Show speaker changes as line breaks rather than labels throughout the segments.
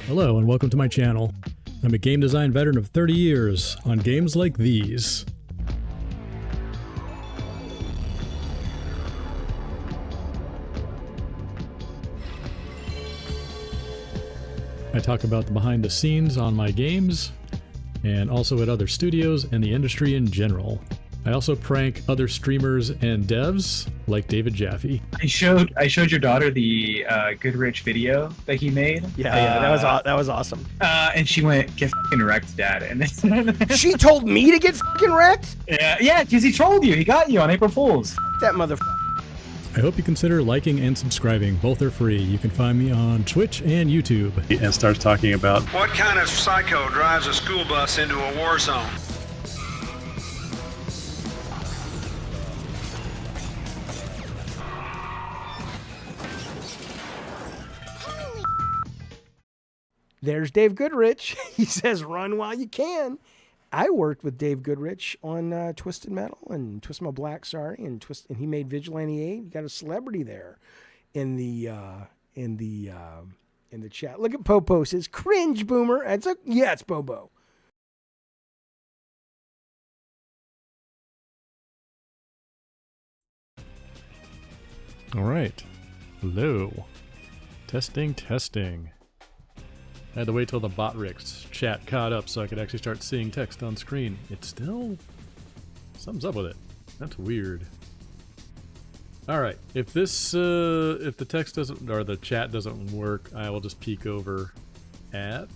Hello and welcome to my channel. I'm a game design veteran of 30 years on games like these. I talk about the behind the scenes on my games and also at other studios and the industry in general. I also prank other streamers and devs like David Jaffe.
I showed your daughter the Goodrich video that he made.
Yeah, that was awesome.
And she went, "Get fucking wrecked, Dad." And
She told me to get fucking wrecked?
yeah, because he trolled you. He got you on April Fool's.
That mother.
I hope you consider liking and subscribing. Both are free. You can find me on Twitch and YouTube.
And starts talking about
what kind of psycho drives a school bus into a war zone?
There's Dave Goodrich. He says, "Run while you can." I worked with Dave Goodrich on Twisted Metal and Twisted Metal Black, and he made Vigilante 8. You got a celebrity there in the chat. Look at Popo says, "Cringe boomer." Yeah, it's Bobo.
All right. Hello. Testing. I had to wait till the Botrix chat caught up so I could actually start seeing text on screen. It's still... something's up with it. That's weird. Alright, if this, if the text doesn't, or the chat doesn't work, I will just peek over at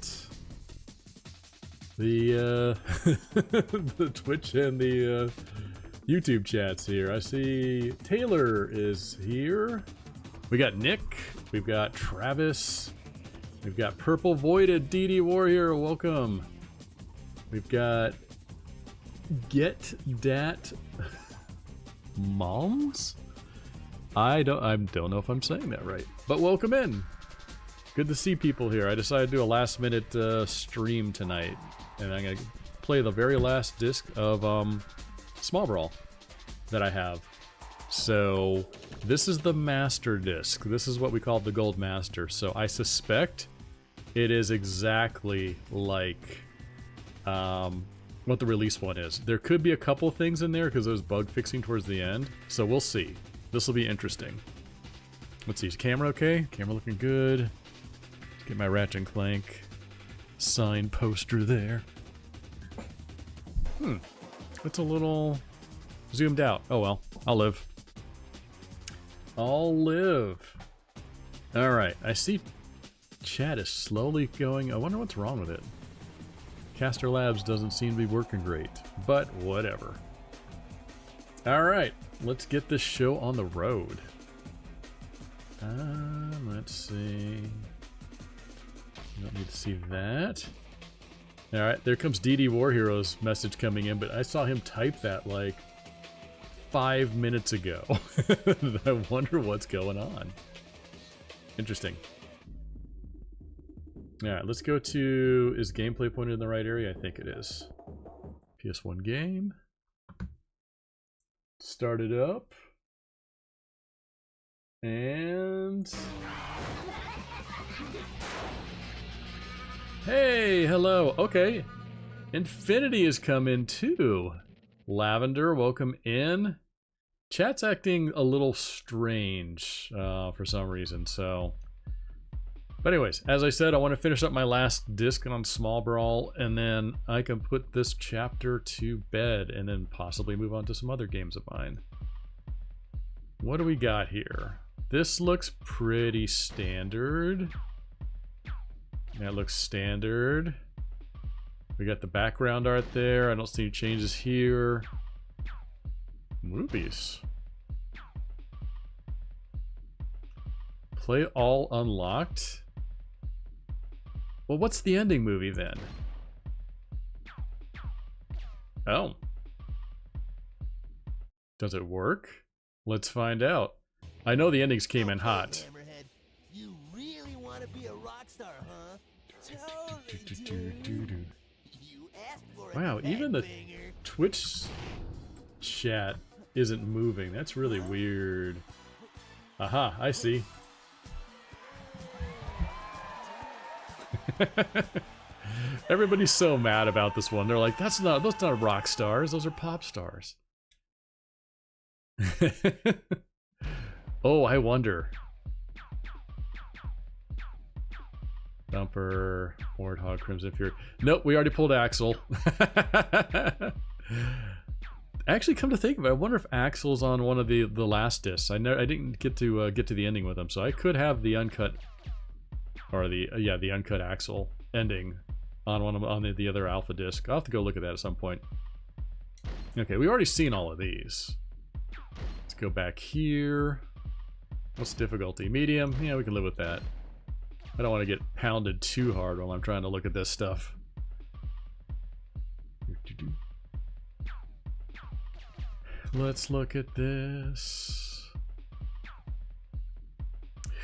the, the Twitch and the, YouTube chats here. I see Taylor is here. We got Nick. We've got Travis. We've got Purple Voided, DD Warrior, welcome. We've got Get Dat Moms? I don't know if I'm saying that right, but welcome in. Good to see people here. I decided to do a last minute stream tonight, and I'm gonna play the very last disc of Small Brawl that I have. So this is the master disc. This is what we call the Gold Master. So I suspect it is exactly like what the release one is. There could be a couple things in there because there's bug fixing towards the end. So we'll see. This will be interesting. Let's see. Is camera okay? Camera looking good. Let's get my Ratchet and Clank sign poster there. It's a little zoomed out. Oh well. I'll live. Alright, I see chat is slowly going. I wonder what's wrong with it. Caster Labs doesn't seem to be working great, but whatever. Alright, let's get this show on the road. Let's see. You don't need to see that. Alright, there comes DD War Hero's message coming in, but I saw him type that like 5 minutes ago. I wonder what's going on. Interesting. Alright, let's go to... is gameplay pointed in the right area? I think it is. PS1 game. Start it up. And... hey, hello. Okay. Infinity has come in too. Lavender, welcome in. Chat's acting a little strange for some reason, so... but anyways, as I said, I want to finish up my last disc on Small Brawl, and then I can put this chapter to bed, and then possibly move on to some other games of mine. What do we got here? This looks pretty standard. That looks standard. We got the background art there. I don't see any changes here. Movies. Play all unlocked. Well, what's the ending movie then? Oh. Does it work? Let's find out. I know the endings came in hot.
You really want to be a rock star, huh? Totally do. You asked for it,
Wow, even the
banger.
Twitch chat isn't moving. That's really weird. Aha, I see. Everybody's so mad about this one. They're like, those not rock stars, those are pop stars. Oh, I wonder. Dumper, Warthog, Crimson Fury. Nope, we already pulled Axel. Actually, come to think of it, I wonder if Axel's on one of the last discs. I didn't get to the ending with him, so I could have the uncut, or the uncut Axel ending on the other alpha disc. I'll have to go look at that at some point. Okay, we've already seen all of these. Let's go back here. What's difficulty? Medium? Yeah, we can live with that. I don't want to get pounded too hard while I'm trying to look at this stuff. Let's look at this.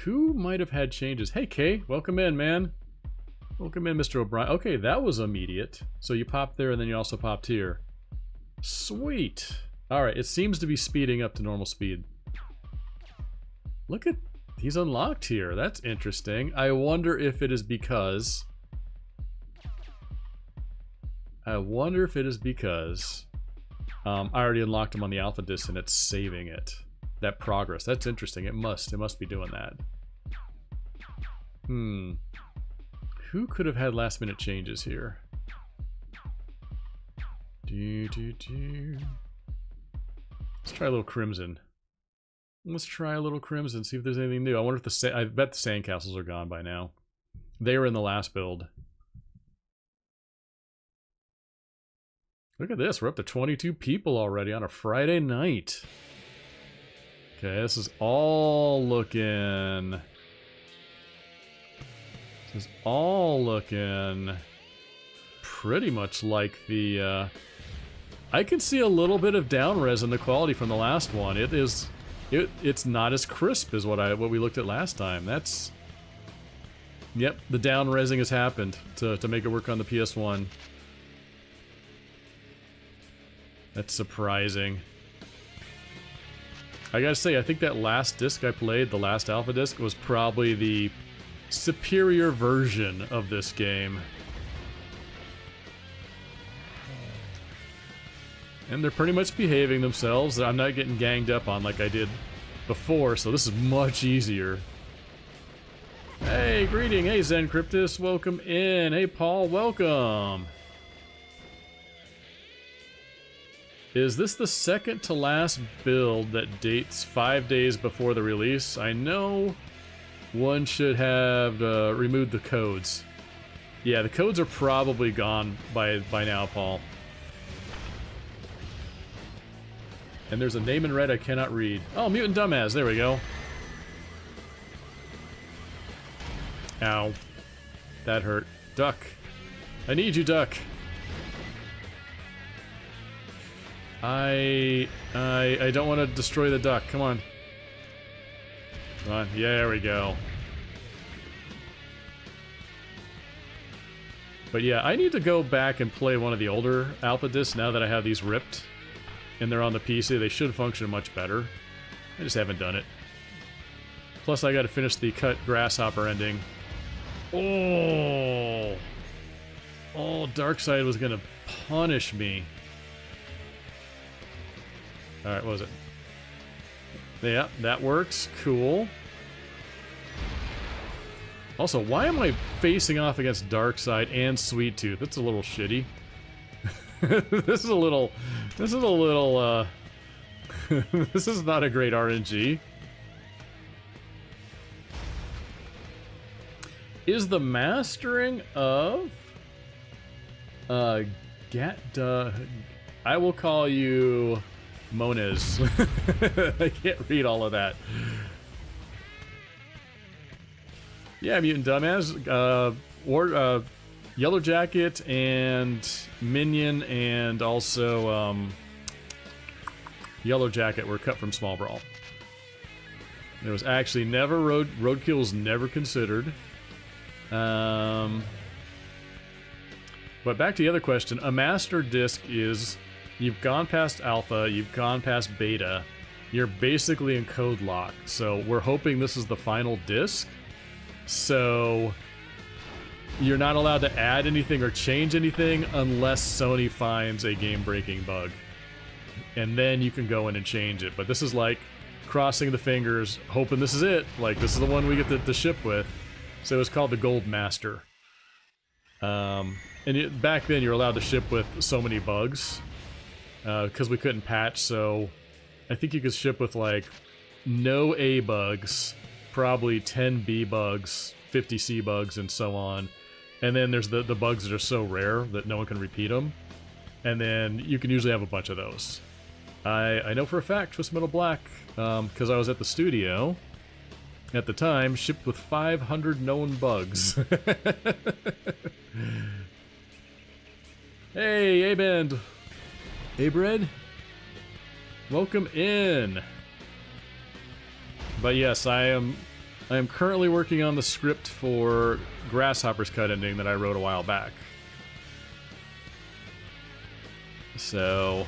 Who might have had changes? Hey, Kay, welcome in, man. Welcome in, Mr. O'Brien. Okay, that was immediate. So you popped there and then you also popped here. Sweet. Alright, it seems to be speeding up to normal speed. Look at... He's unlocked here. That's interesting. I wonder if it is because... I already unlocked him on the alpha disc and it's saving it. That progress. That's interesting. It must be doing that. Who could have had last minute changes here? Let's try a little Crimson. Let's try a little Crimson, see if there's anything new. I wonder if I bet the sandcastles are gone by now. They were in the last build. Look at this, we're up to 22 people already on a Friday night. Okay, this is all looking... pretty much like the... I can see a little bit of down res in the quality from the last one. It's not as crisp as what we looked at last time. That's... Yep, the down resing has happened to make it work on the PS1. That's surprising. I gotta say, I think that last disc I played, the last alpha disc, was probably the superior version of this game. And they're pretty much behaving themselves. I'm not getting ganged up on like I did before, so this is much easier. Hey, greeting. Hey, Zen Cryptus, welcome in. Hey, Paul, welcome. Is this the second to last build that dates 5 days before the release? I know one should have removed the codes. Yeah, the codes are probably gone by now, Paul. And there's a name in red I cannot read. Oh, Mutant Dumbass, there we go. Ow. That hurt. Duck. I need you, Duck. I don't want to destroy the duck. Come on. Come on. Yeah, there we go. But yeah, I need to go back and play one of the older alpha discs now that I have these ripped. And they're on the PC. They should function much better. I just haven't done it. Plus, I got to finish the cut grasshopper ending. Oh! Oh, Darkseid was going to punish me. Alright, what was it? Yeah, that works. Cool. Also, why am I facing off against Darkseid and Sweet Tooth? That's a little shitty. This is a little... This is not a great RNG. Is the mastering of... I will call you... Moniz. I can't read all of that. Yeah, Mutant Dumbass. Yellow Jacket and Minion and also Yellow Jacket were cut from Small Brawl. There was actually never Roadkill was never considered. But back to the other question. A master disc is... You've gone past alpha, you've gone past beta, you're basically in code lock. So we're hoping this is the final disc. So you're not allowed to add anything or change anything unless Sony finds a game-breaking bug. And then you can go in and change it. But this is like crossing the fingers, hoping this is it. Like, this is the one we get to ship with. So it was called the Gold Master. Back then, you were allowed to ship with so many bugs. Because we couldn't patch, so I think you could ship with, like, no A bugs, probably 10 B bugs, 50 C bugs, and so on. And then there's the bugs that are so rare that no one can repeat them. And then you can usually have a bunch of those. I know for a fact Twisted Metal Black, because I was at the studio at the time, shipped with 500 known bugs. Hey, A-Band! A-Bread? Welcome in! But yes, I am currently working on the script for Grasshopper's cut ending that I wrote a while back. So...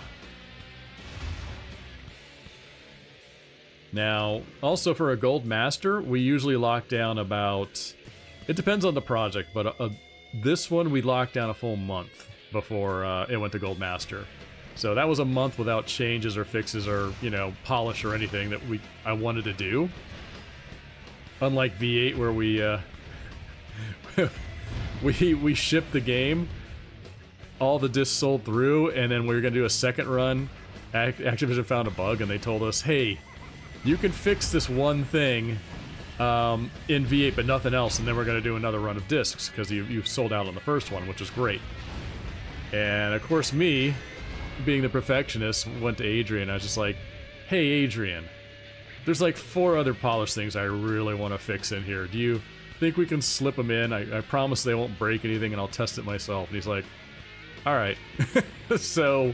Now, also for a Gold Master, we usually lock down about... It depends on the project, but this one we locked down a full month before it went to Gold Master. So that was a month without changes or fixes or, you know, polish or anything that I wanted to do. Unlike V8 where we shipped the game, all the discs sold through, and then we were going to do a second run. Activision found a bug and they told us, hey, you can fix this one thing in V8 but nothing else, and then we're going to do another run of discs because you've sold out on the first one, which is great. And of course me, being the perfectionist, went to Adrian. I was just like, hey Adrian, there's like 4 other polished things I really want to fix in here. Do you think we can slip them in? I promise they won't break anything and I'll test it myself. And he's like, alright. So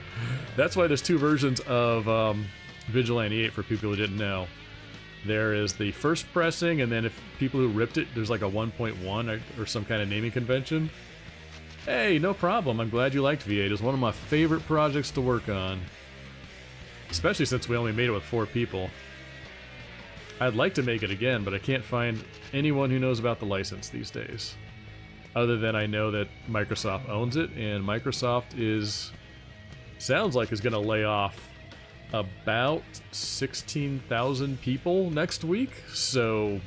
that's why there's 2 versions of Vigilante 8 for people who didn't know. There is the first pressing, and then if people who ripped it, there's like a 1.1 or some kind of naming convention. Hey, no problem. I'm glad you liked V8. It's one of my favorite projects to work on. Especially since we only made it with 4 people. I'd like to make it again, but I can't find anyone who knows about the license these days. Other than I know that Microsoft owns it, and Microsoft sounds like is going to lay off about 16,000 people next week, so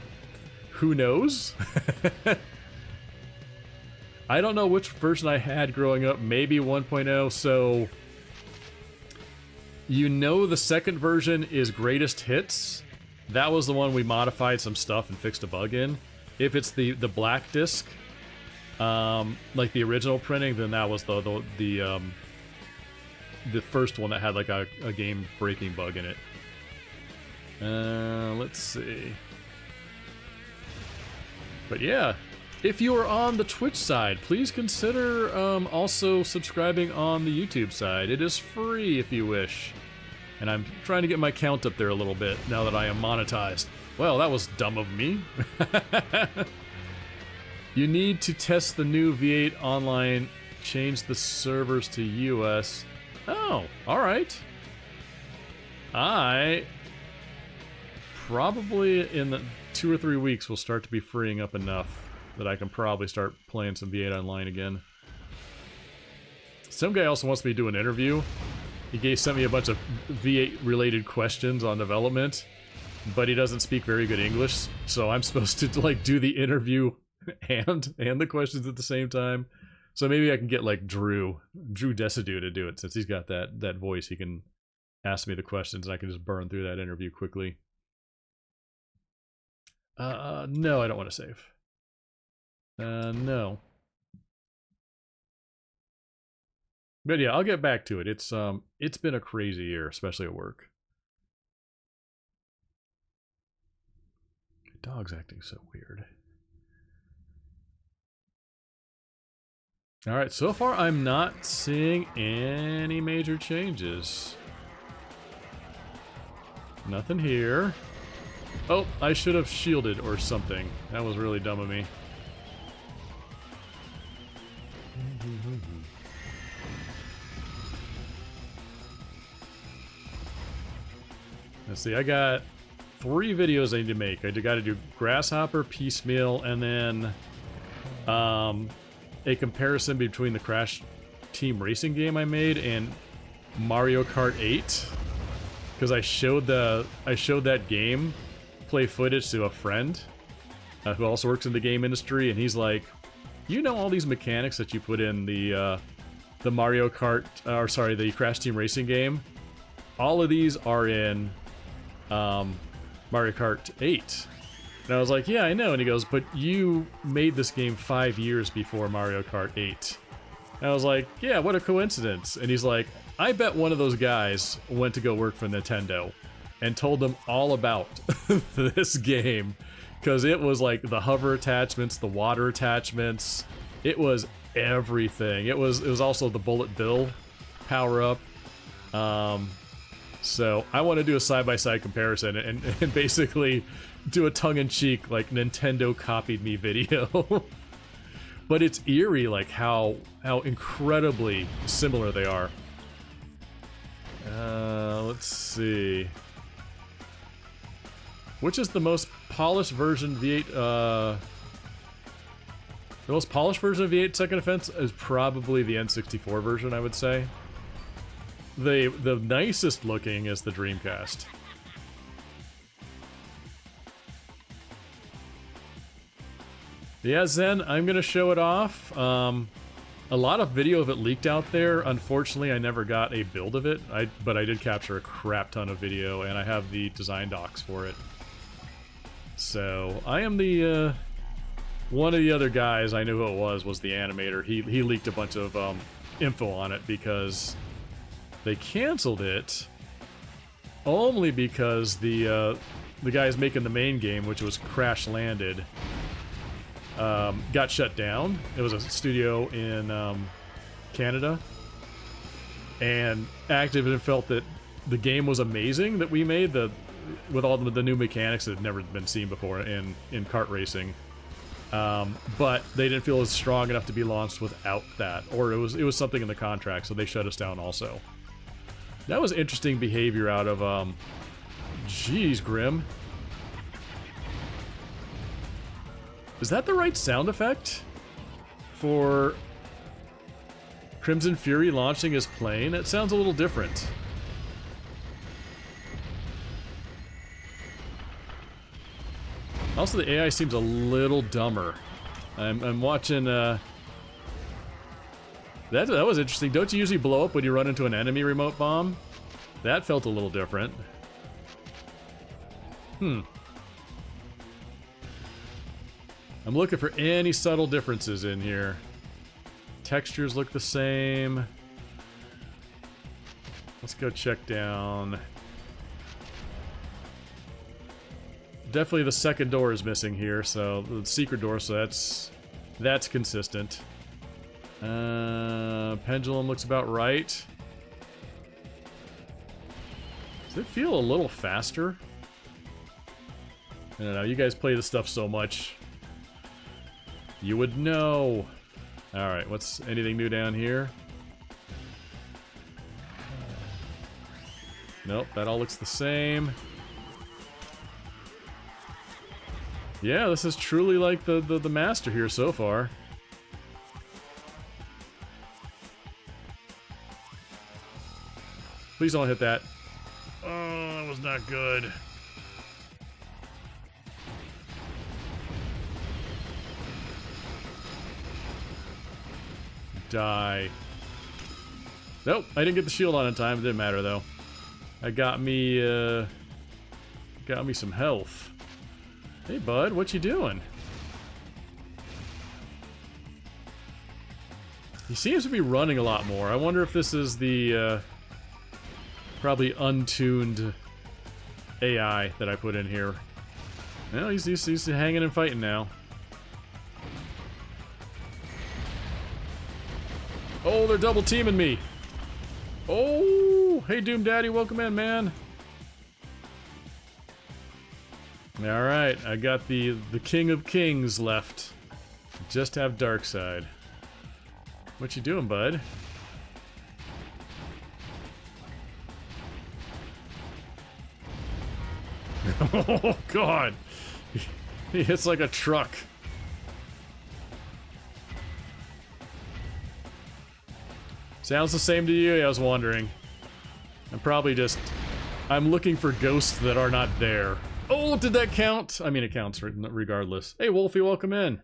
who knows? I don't know which version I had growing up, maybe 1.0, so you know the second version is Greatest Hits. That was the one we modified some stuff and fixed a bug in. If it's the black disc, like the original printing, then that was the first one that had like a game-breaking bug in it. Let's see. But yeah, if you are on the Twitch side, please consider also subscribing on the YouTube side. It is free if you wish. And I'm trying to get my count up there a little bit now that I am monetized. Well, that was dumb of me. You need to test the new V8 online. Change the servers to US. Oh, alright. I probably in the 2 or 3 weeks will start to be freeing up enough that I can probably start playing some V8 online again. Some guy also wants me to do an interview. He sent me a bunch of V8 related questions on development, but he doesn't speak very good English, so I'm supposed to like do the interview and the questions at the same time. So maybe I can get like Drew Desidue to do it, since he's got that voice. He can ask me the questions and I can just burn through that interview quickly. No, I don't want to save. No. But yeah, I'll get back to it. It's been a crazy year, especially at work. My dog's acting so weird. Alright, so far I'm not seeing any major changes. Nothing here. Oh, I should have shielded or something. That was really dumb of me. Let's see, I got 3 videos I need to make. I got to do Grasshopper, Piecemeal, and then a comparison between the Crash Team Racing game I made and Mario Kart 8, because I showed that game play footage to a friend who also works in the game industry, and he's like, "You know all these mechanics that you put in the Mario Kart, or sorry, the Crash Team Racing game? All of these are in Mario Kart 8." And I was like, "Yeah, I know." And he goes, "But you made this game 5 years before Mario Kart 8." And I was like, "Yeah, what a coincidence." And he's like, "I bet one of those guys went to go work for Nintendo and told them all about this game, because it was like the hover attachments, the water attachments, it was everything. It was also the Bullet Bill power-up. So I want to do a side-by-side comparison and basically do a tongue-in-cheek, like, Nintendo copied me video. But it's eerie, like, how incredibly similar they are. Let's see. Which is the most polished version of V8? The most polished version of V8 Second Offense is probably the N64 version, I would say. The nicest looking is the Dreamcast. Yeah, Zen, I'm gonna show it off. A lot of video of it leaked out there. Unfortunately, I never got a build of it, but I did capture a crap ton of video, and I have the design docs for it. So, I am the, one of the other guys, I knew who it was the animator. He leaked a bunch of info on it because they canceled it only because the guys making the main game, which was Crash Landed, got shut down. It was a studio in Canada, and Activision felt that the game was amazing that we made, with all the new mechanics that had never been seen before in kart racing, but they didn't feel it was strong enough to be launched without that, or it was something in the contract, so they shut us down also. That was interesting behavior out of Jeez, Grim. Is that the right sound effect for Crimson Fury launching his plane? It sounds a little different. Also, the AI seems a little dumber. I'm watching, that was interesting. Don't you usually blow up when you run into an enemy remote bomb? That felt a little different. I'm looking for any subtle differences in here. Textures look the same. Let's go check down. Definitely the second door is missing here, so the secret door, so that's consistent. Pendulum looks about right. Does it feel a little faster? I don't know, you guys play this stuff so much. You would know. Alright, what's anything new down here? Nope, that all looks the same. Yeah, this is truly like the master here so far. Please don't hit that. Oh, that was not good. Die. Nope, I didn't get the shield on in time. It didn't matter though. I got me some health. Hey bud, what you doing? He seems to be running a lot more. I wonder if this is the probably untuned AI that I put in here. Well, he's hanging and fighting now. Oh, they're double teaming me. Oh, hey Doom Daddy, welcome in, man. All right, I got the King of Kings left. Just have Darkseid. What you doing, bud? Oh God, he hits like a truck. Sounds the same to you, I was wondering. I'm probably just... I'm looking for ghosts that are not there. Oh, did that count? I mean, it counts regardless. Hey, Wolfie, welcome in.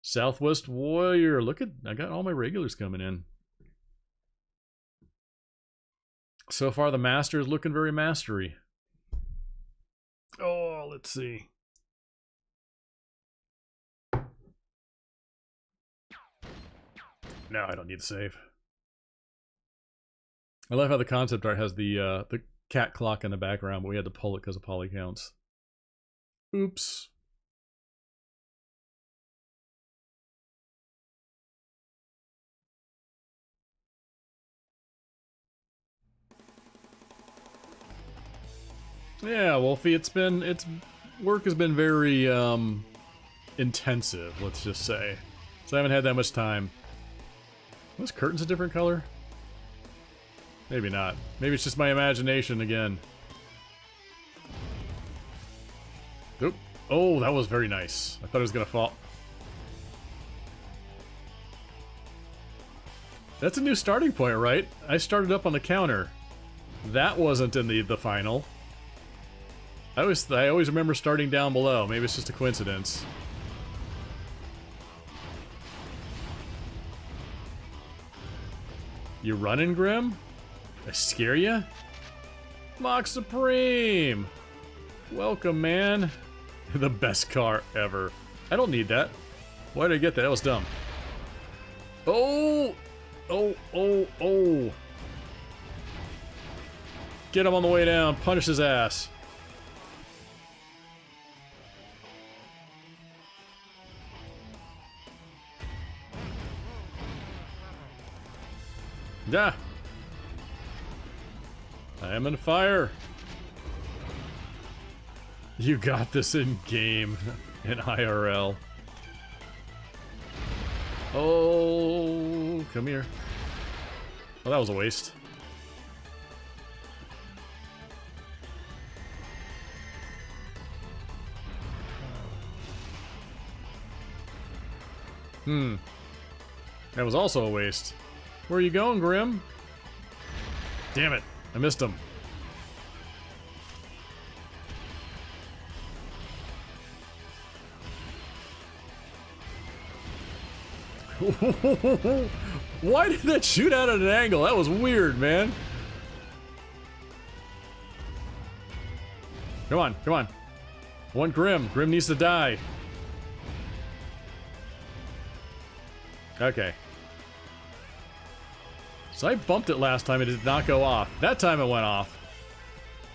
Southwest Warrior. Look at... I got all my regulars coming in. So far, the master is looking very mastery. Oh, let's see. No, I don't need to save. I love how the concept art has the cat clock in the background, but we had to pull it because of poly counts. Oops. Yeah, Wolfie, work has been very intensive, let's just say. So I haven't had that much time. Are those curtains a different color? Maybe not. Maybe it's just my imagination again. Oop. Oh, that was very nice. I thought it was gonna fall. That's a new starting point, right? I started up on the counter. That wasn't in the final. I always remember starting down below. Maybe it's just a coincidence. You running, Grim? I scare ya? Mock Supreme! Welcome, man. The best car ever. I don't need that. Why did I get that? That was dumb. Oh! Oh, oh, oh. Get him on the way down. Punish his ass. Yeah. I am on fire. You got this in game, in IRL. Oh, come here. Oh, that was a waste. That was also a waste. Where are you going, Grim? Damn it, I missed him. Why did that shoot out at an angle? That was weird, man. Come on, come on. One Grim. Grim needs to die. Okay. So I bumped it last time, it did not go off. That time it went off.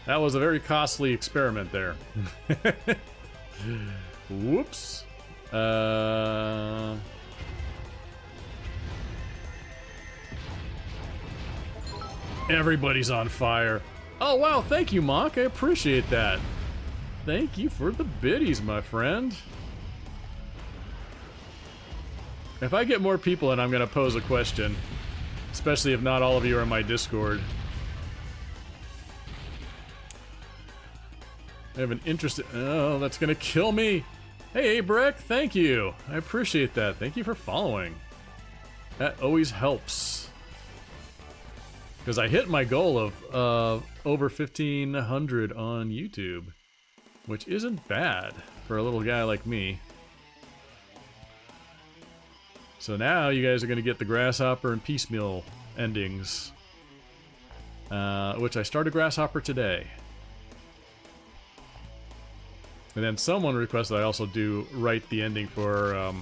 That was a very costly experiment there. Whoops. Everybody's on fire. Oh wow, thank you, Mock. I appreciate that. Thank you for the biddies, my friend. If I get more people in, I'm gonna pose a question. Especially if not all of you are in my Discord. I have an interest in... Oh, that's gonna kill me! Hey, Abrek, thank you! I appreciate that. Thank you for following. That always helps. Because I hit my goal of over 1,500 on YouTube. Which isn't bad for a little guy like me. So now you guys are going to get the Grasshopper and Piecemeal endings. Which I started Grasshopper today. And then someone requested I also write the ending for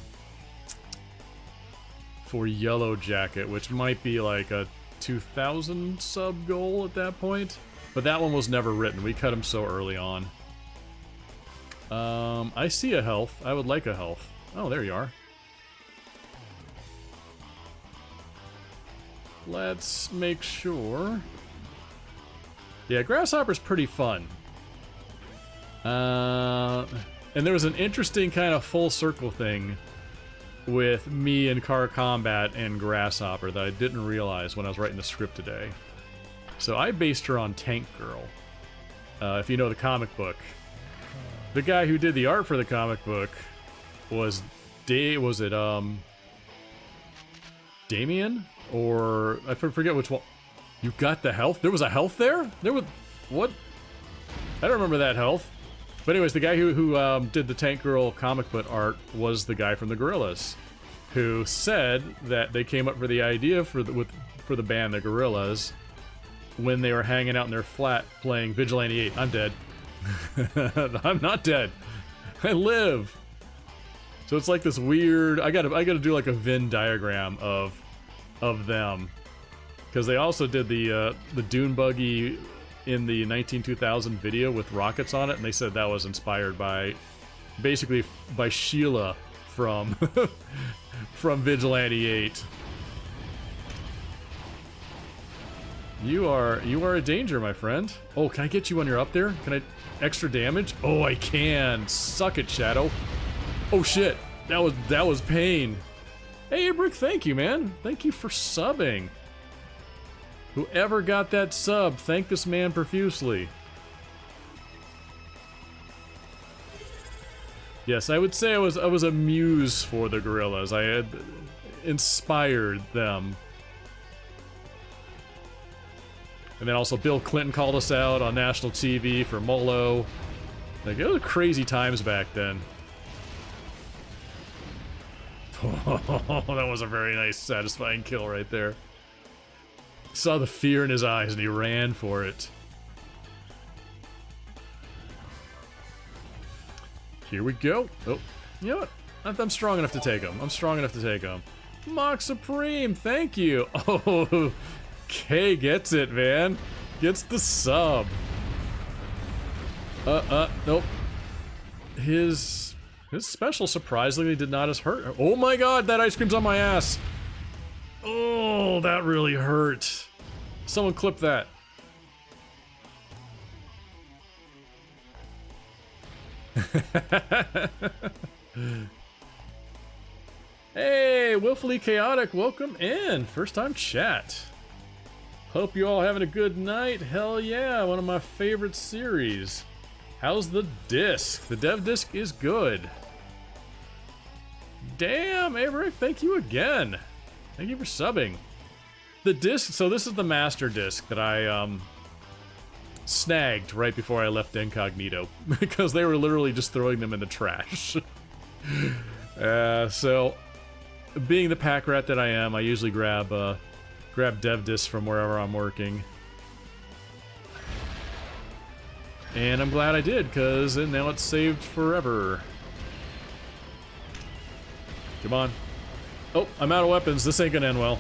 Yellow Jacket, which might be like a 2,000 sub goal at that point. But that one was never written. We cut him so early on. I see a health. I would like a health. Oh, there you are. Let's make sure. Yeah, Grasshopper's pretty fun. And there was an interesting kind of full circle thing with me and Car Combat and Grasshopper that I didn't realize when I was writing the script today. So I based her on Tank Girl. If you know the comic book. The guy who did the art for the comic book was Damien? or I forget which one. You got the health? There was a health there? There was what? I don't remember that health. But anyways, the guy who did the Tank Girl comic book art was the guy from the Gorillaz, who said that they came up with the idea for the band the Gorillaz when they were hanging out in their flat playing Vigilante 8. I'm dead. I'm not dead. I live. So it's like this weird. I gotta do like a Venn diagram of them, because they also did the Dune buggy in the 2000 video with rockets on it, and they said that was inspired by, basically, by Sheila from from Vigilante 8. You are a danger, my friend. Oh, can I get you when you're up there? Can I extra damage? Oh, I can. Suck it, Shadow. Oh shit, that was pain. Hey, Brick, thank you, man. Thank you for subbing. Whoever got that sub, thank this man profusely. Yes, I would say I was a muse for the Gorillaz. I had inspired them. And then also Bill Clinton called us out on national TV for Molo. Like, it was crazy times back then. Oh, that was a very nice, satisfying kill right there. Saw the fear in his eyes and he ran for it. Here we go. Oh, you know what? I'm strong enough to take him. I'm strong enough to take him. Mock Supreme, thank you. Oh, K gets it, man. Gets the sub. Nope. His special surprisingly did not as hurt. Oh my god, that ice cream's on my ass. Oh, that really hurt. Someone clip that. Hey, Willfully Chaotic, welcome in. First time chat. Hope you all having a good night. Hell yeah, one of my favorite series. How's the disc? The dev disc is good. Damn, Averick, thank you again. Thank you for subbing. The disc, so this is the master disc that I snagged right before I left Incognito because they were literally just throwing them in the trash. So, being the pack rat that I am, I usually grab dev discs from wherever I'm working. And I'm glad I did, because now it's saved forever. Come on. Oh, I'm out of weapons. This ain't gonna end well.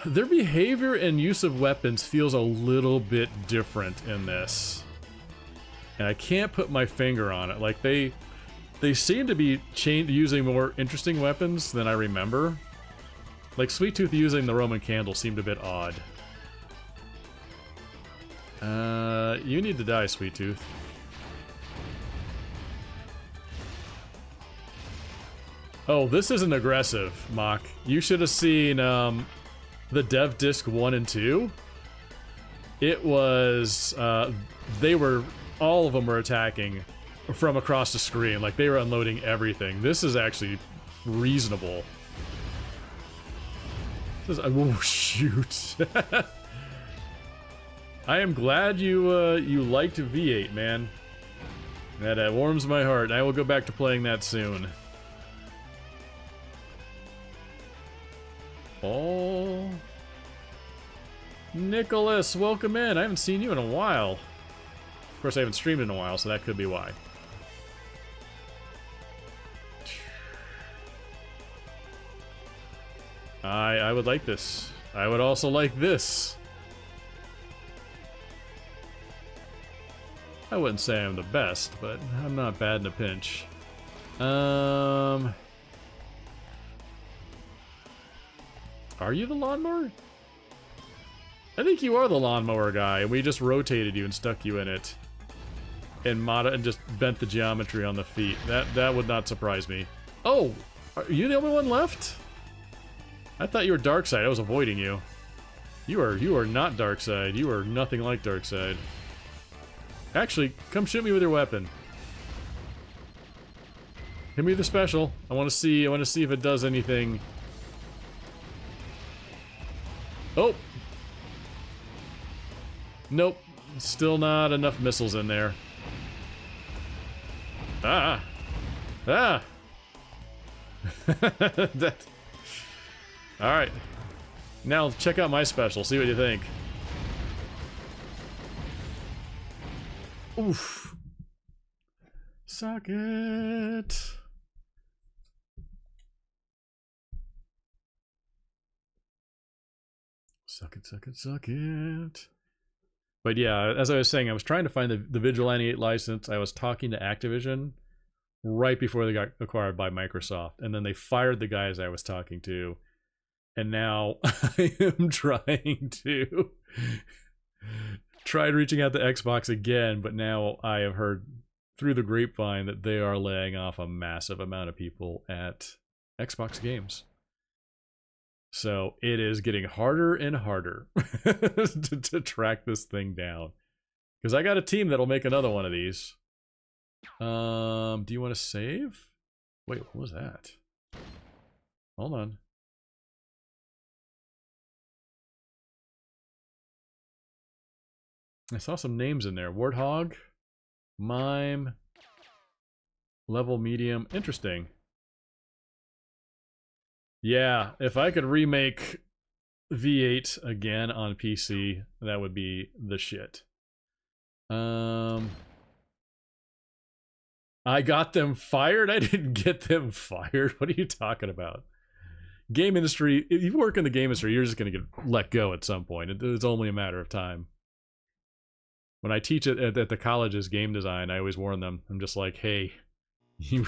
Their behavior and use of weapons feels a little bit different in this. And I can't put my finger on it. Like, they seem to be using more interesting weapons than I remember. Like, Sweet Tooth using the Roman candle seemed a bit odd. You need to die, Sweet Tooth. Oh, this isn't aggressive, Mock. You should have seen the dev disc 1 and 2. It was all of them were attacking from across the screen, like they were unloading everything. This is actually reasonable. Oh shoot! I am glad you liked V8, man. That warms my heart. I will go back to playing that soon. Oh, Nicholas, welcome in. I haven't seen you in a while. Of course, I haven't streamed in a while, so that could be why. I would like this. I would also like this. I wouldn't say I'm the best, but I'm not bad in a pinch. Are you the lawnmower? I think you are the lawnmower guy, and we just rotated you and stuck you in it. And just bent the geometry on the feet. That would not surprise me. Oh! Are you the only one left? I thought you were Darkseid. I was avoiding you. You are not Darkseid. You are nothing like Darkseid. Actually, come shoot me with your weapon. Give me the special. I want to see if it does anything. Oh. Nope. Still not enough missiles in there. Ah. Ah. That. All right. Now check out my special. See what you think. Oof. Suck it. Suck it, suck it, suck it. But yeah, as I was saying, I was trying to find the Vigilante 8 license. I was talking to Activision right before they got acquired by Microsoft. And then they fired the guys I was talking to. And now I am trying to tried reaching out to Xbox again, but now I have heard through the grapevine that they are laying off a massive amount of people at Xbox Games. So it is getting harder and harder to track this thing down. Because I got a team that'll make another one of these. Do you want to save? Wait, what was that? Hold on. I saw some names in there. Warthog, Mime, Level Medium. Interesting. Yeah, if I could remake V8 again on PC, that would be the shit. I got them fired? I didn't get them fired. What are you talking about? Game industry, if you work in the game industry, you're just going to get let go at some point. It's only a matter of time. When I teach at the college's game design, I always warn them. I'm just like, hey, you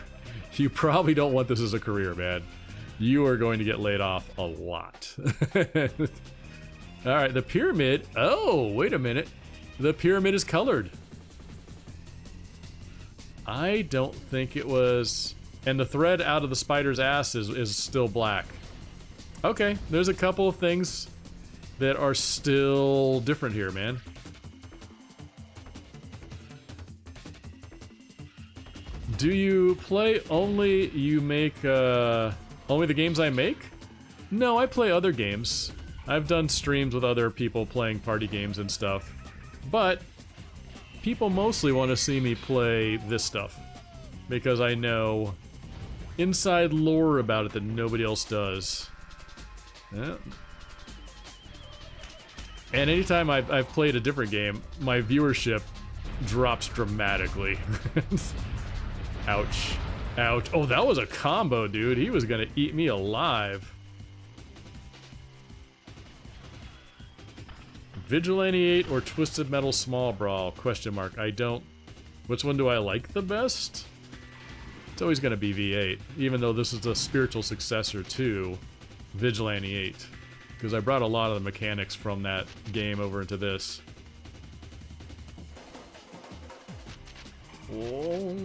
probably don't want this as a career, man. You are going to get laid off a lot. All right, the pyramid. Oh, wait a minute. The pyramid is colored. I don't think it was... And the thread out of the spider's ass is still black. Okay, there's a couple of things that are still different here, man. Do you play only only the games I make? No, I play other games. I've done streams with other people playing party games and stuff. But people mostly want to see me play this stuff because I know inside lore about it that nobody else does. Yeah. And anytime I've played a different game, my viewership drops dramatically. Ouch. Ouch. Oh, that was a combo, dude. He was gonna eat me alive. Vigilante 8 or Twisted Metal Small Brawl? Question mark. I don't... Which one do I like the best? It's always gonna be V8, even though this is a spiritual successor to Vigilante 8. Because I brought a lot of the mechanics from that game over into this. Oh...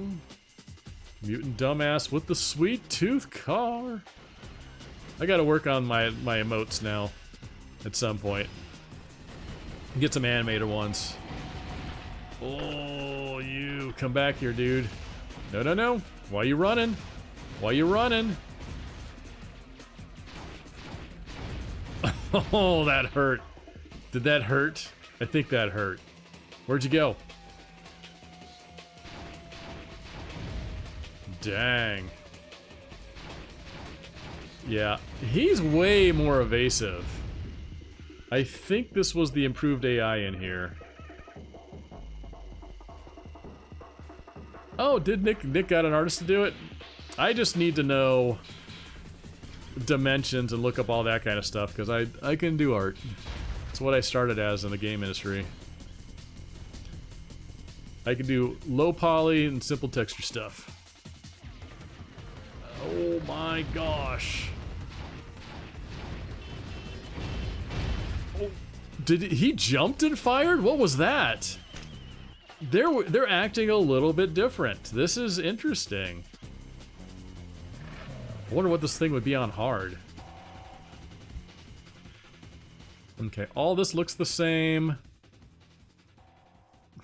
Mutant dumbass with the sweet tooth car. I gotta work on my emotes now at some point. Get some animated ones. Oh, you come back here, dude. No, no, no. Why you running? Why you running? Oh, that hurt. Did that hurt? I think that hurt. Where'd you go? Dang. Yeah, he's way more evasive. I think this was the improved AI in here. Oh, did Nick got an artist to do it? I just need to know dimensions and look up all that kind of stuff, because I can do art. It's what I started as in the game industry. I can do low poly and simple texture stuff. Oh my gosh. Oh, he jumped and fired? What was that? They're acting a little bit different. This is interesting. I wonder what this thing would be on hard. Okay, all this looks the same.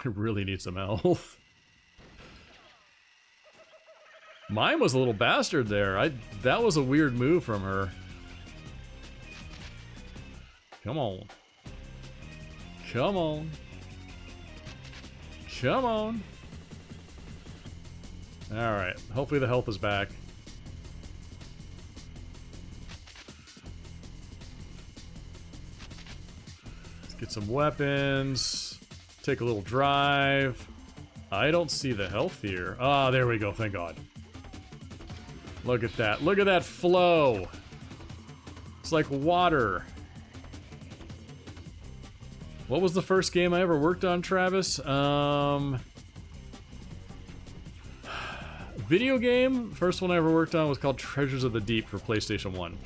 I really need some health. Mine was a little bastard there. That was a weird move from her. Come on. Come on. Come on. Alright, hopefully the health is back. Let's get some weapons. Take a little drive. I don't see the health here. Ah, there we go, thank God. Look at that. Look at that flow. It's like water. What was the first game I ever worked on, Travis? Video game? First one I ever worked on was called Treasures of the Deep for PlayStation 1.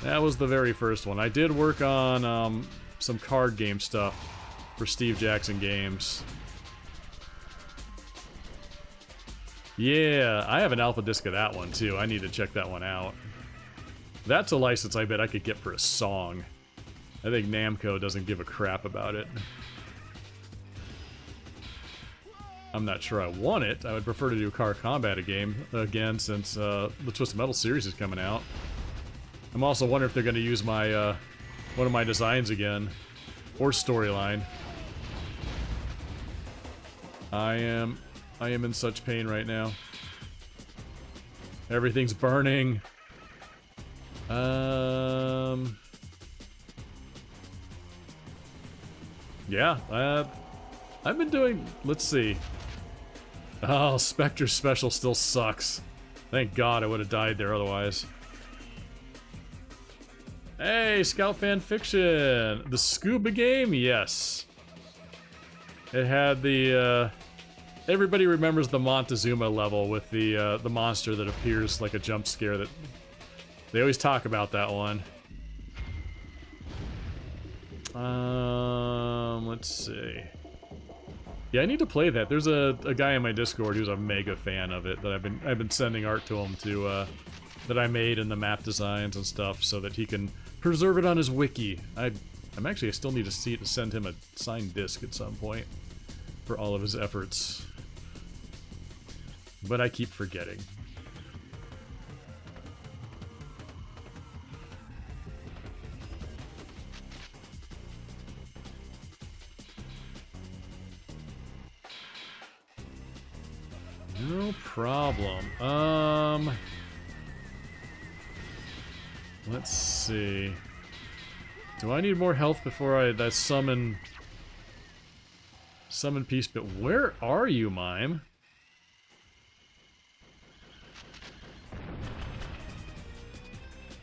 That was the very first one. I did work on some card game stuff for Steve Jackson Games. Yeah, I have an alpha disc of that one too. I need to check that one out. That's a license I bet I could get for a song. I think Namco doesn't give a crap about it. I'm not sure I want it. I would prefer to do Car Combat again since the Twisted Metal series is coming out. I'm also wondering if they're going to use my one of my designs again, or storyline. I am in such pain right now. Everything's burning. Yeah, I've been doing, let's see. Oh, Spectre Special still sucks. Thank God I would have died there otherwise. Hey, Scout Fan Fiction! The scuba game? Yes. It had the, everybody remembers the Montezuma level with the monster that appears like a jump scare that... They always talk about that one. Let's see. Yeah, I need to play that. There's a guy in my Discord who's a mega fan of it that I've been sending art to him to that I made in the map designs and stuff so that he can preserve it on his wiki. I still need to send him a signed disc at some point for all of his efforts. But I keep forgetting. No problem. Let's see. Do I need more health before I summon Peace? But where are you, Mime?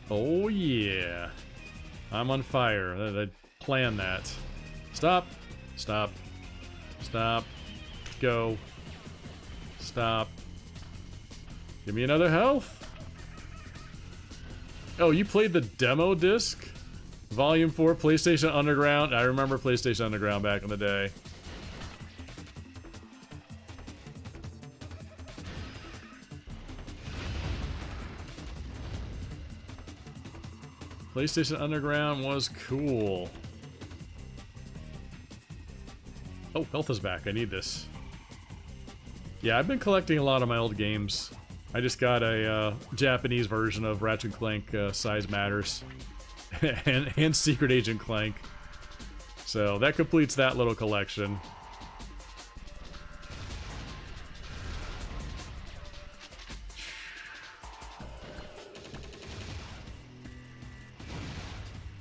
Oh yeah. I'm on fire. I planned that. Stop. Stop. Stop. Go. Stop. Give me another health. Oh, you played the demo disc? Volume 4, PlayStation Underground. I remember PlayStation Underground back in the day. PlayStation Underground was cool. Oh, health is back. I need this. Yeah, I've been collecting a lot of my old games. I just got a Japanese version of Ratchet & Clank Size Matters and Secret Agent Clank. So that completes that little collection.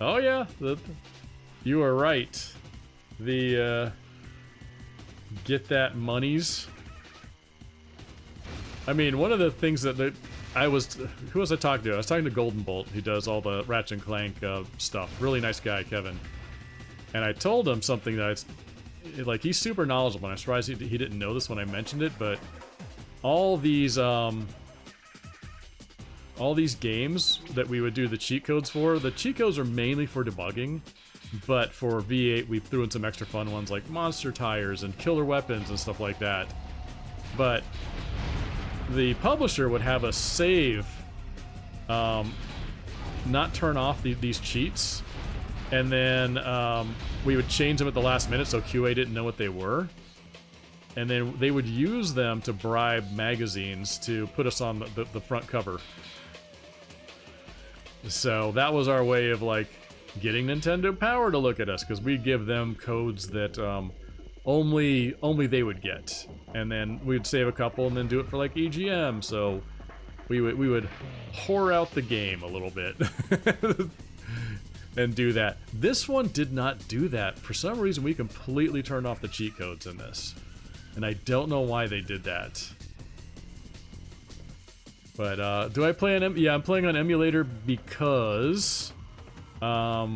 Oh yeah, you are right. The get that monies. I mean, one of the things that who was I talking to? I was talking to Golden Bolt, who does all the Ratchet and Clank stuff. Really nice guy, Kevin. And I told him something that like, he's super knowledgeable, and I'm surprised he didn't know this when I mentioned it, but all these games that we would do the cheat codes for, the cheat codes are mainly for debugging, but for V8 we threw in some extra fun ones like monster tires and killer weapons and stuff like that. But the publisher would have us save, not turn off these cheats, and then we would change them at the last minute so QA didn't know what they were. and then they would use them to bribe magazines to put us on the front cover. So that was our way of like getting Nintendo Power to look at us, because we'd give them codes that only they would get, and then we'd save a couple and then do it for like EGM. So we would whore out the game a little bit and do that. This one did not do that. For some reason, we completely turned off the cheat codes in this, and I don't know why they did that. But do I play on yeah, I'm playing on emulator because I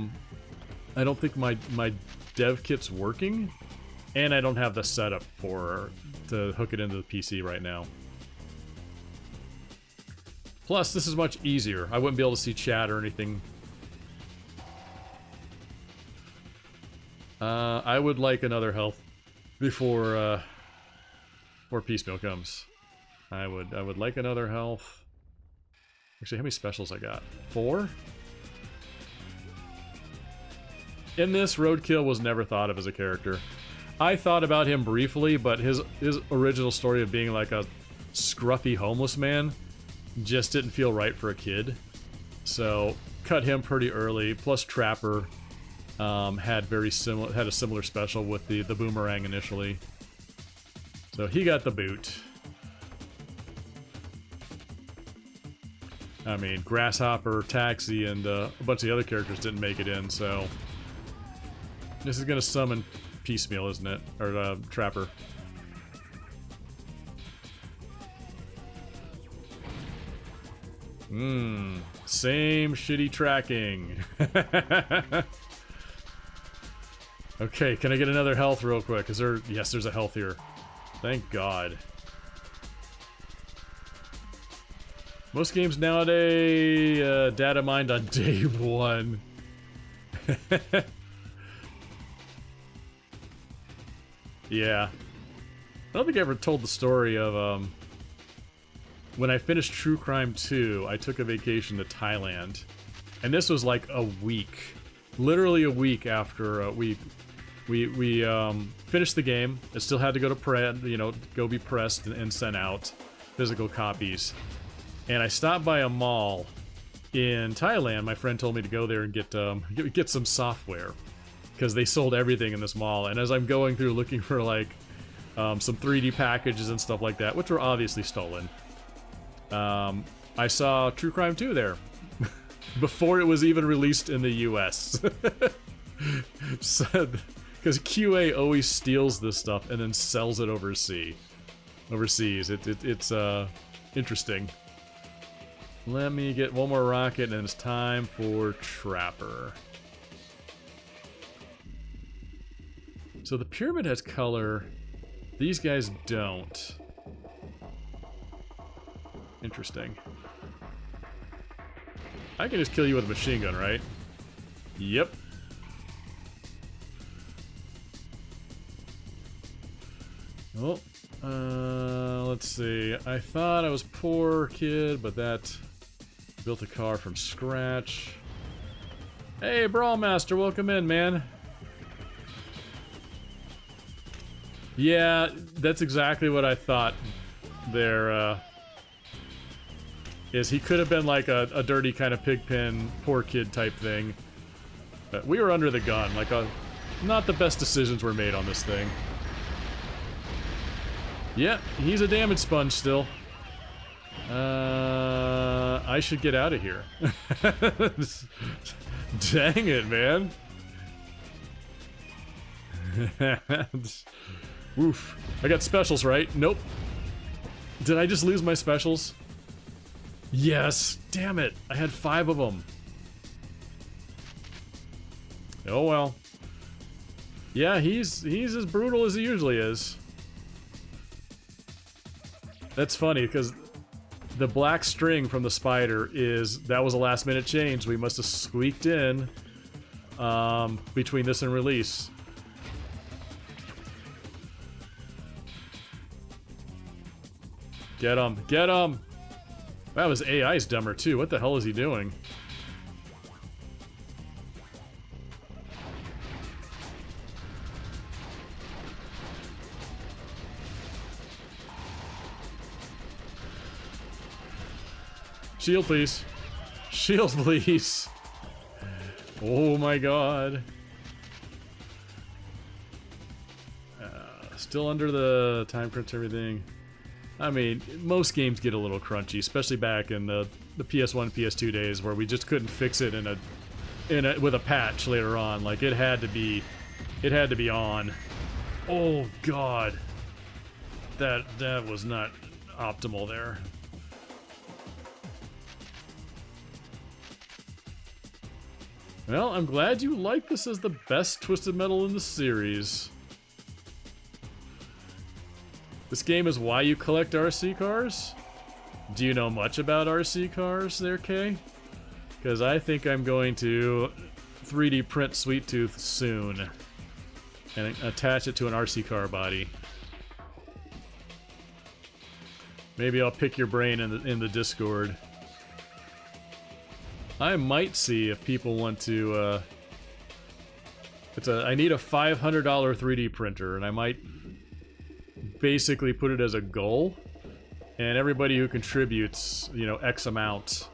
don't think my dev kit's working, and I don't have the setup to hook it into the PC right now. Plus, this is much easier. I wouldn't be able to see chat or anything. I would like another health before piecemeal comes. I would like another health. Actually, how many specials I got? 4? In this, Roadkill was never thought of as a character. I thought about him briefly, but his original story of being like a scruffy homeless man just didn't feel right for a kid. So cut him pretty early. Plus Trapper had a similar special with the boomerang initially. So he got the boot. I mean, Grasshopper, Taxi, and a bunch of the other characters didn't make it in, so this is gonna summon Piecemeal, isn't it? Or Trapper. Same shitty tracking. Okay, can I get another health real quick? Yes, there's a health here. Thank God. Most games nowadays, data mined on day 1. Yeah. I don't think I ever told the story of, when I finished True Crime 2, I took a vacation to Thailand. And this was like a week. Literally a week after we finished the game. It still had to go to go be pressed and sent out. Physical copies. And I stopped by a mall in Thailand. My friend told me to go there and get some software, because they sold everything in this mall. And as I'm going through looking for like some 3D packages and stuff like that, which were obviously stolen, I saw True Crime 2 there before it was even released in the US. Because QA always steals this stuff and then sells it overseas. It's interesting. Let me get one more rocket, and it's time for Trapper. So the pyramid has color. These guys don't. Interesting. I can just kill you with a machine gun, right? Yep. Oh, let's see. I thought I was poor kid, but that built a car from scratch. Hey, Brawl Master, welcome in, man. Yeah, that's exactly what I thought there, is he could have been like a dirty kind of pigpen, poor kid type thing. But we were under the gun, like not the best decisions were made on this thing. Yeah, he's a damage sponge still. I should get out of here. Dang it, man. Oof. I got specials, right? Nope. Did I just lose my specials? Yes. Damn it. I had 5 of them. Oh well. Yeah, he's as brutal as he usually is. That's funny, because the black string from the spider that was a last minute change. We must have squeaked in between this and release. Get him! Get him! Wow, his AI's dumber too. What the hell is he doing? Shield, please. Shield, please. Oh my god. Still under the time crunch, everything. I mean, most games get a little crunchy, especially back in the PS1, PS2 days where we just couldn't fix it with a patch later on. Like it had to be on. Oh god. That was not optimal there. Well, I'm glad you like this as the best Twisted Metal in the series. This game is why you collect RC cars? Do you know much about RC cars there, Kay? Because I think I'm going to 3D print Sweet Tooth soon and attach it to an RC car body. Maybe I'll pick your brain in the Discord. I might see if people want to. I need a $500 3D printer, and I might basically put it as a goal. And everybody who contributes, you know, X amount,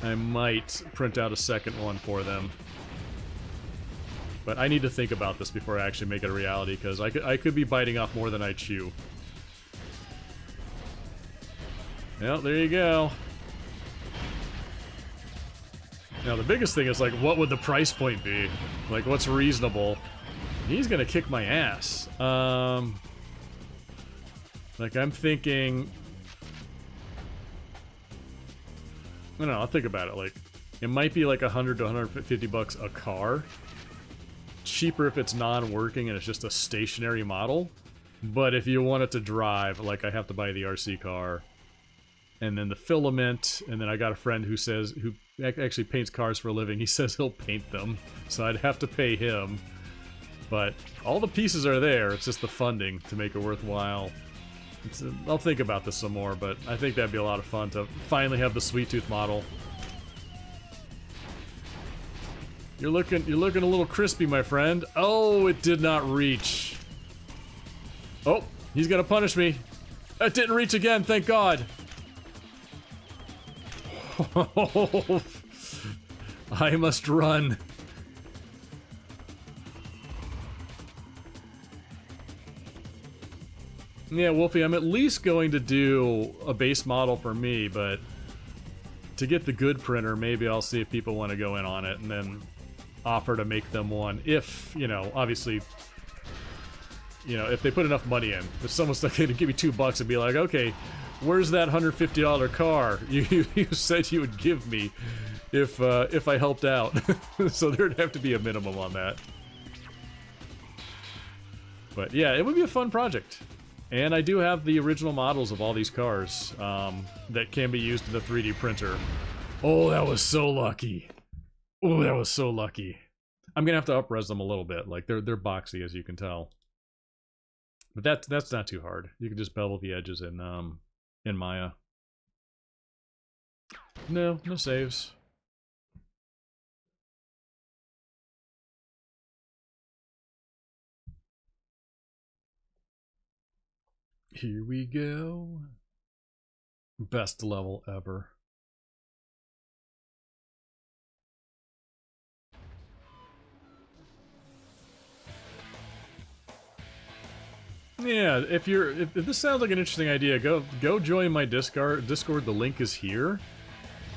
I might print out a second one for them. But I need to think about this before I actually make it a reality, because I could be biting off more than I chew. Well, there you go. Now the biggest thing is, like, what would the price point be? Like, what's reasonable? He's gonna kick my ass. Like, I'm thinking... I don't know, I'll think about it. Like, it might be like 100 to 150 bucks a car. Cheaper if it's non-working and it's just a stationary model. But if you want it to drive, like, I have to buy the RC car. And then the filament, and then I got a friend who actually paints cars for a living. He says he'll paint them, so I'd have to pay him. But all the pieces are there, it's just the funding to make it worthwhile. I'll think about this some more, but I think that'd be a lot of fun to finally have the Sweet Tooth model. You're looking a little crispy, my friend. Oh, it did not reach. Oh, he's gonna punish me. It didn't reach again, thank God. I must run. Yeah, Wolfie, I'm at least going to do a base model for me, but to get the good printer, maybe I'll see if people want to go in on it and then offer to make them one. If, you know, obviously, you know, if they put enough money in. If someone's like, to give me $2 and be like, okay, where's that $150 car you said you would give me if I helped out? So there'd have to be a minimum on that. But yeah, it would be a fun project. And I do have the original models of all these cars that can be used in the 3D printer. Oh, that was so lucky. Oh, that was so lucky. I'm gonna have to up-res them a little bit. Like, they're boxy, as you can tell. But that's not too hard. You can just bevel the edges in Maya. No saves. Here we go. Best level ever. Yeah, if this sounds like an interesting idea, go join my Discord. The link is here.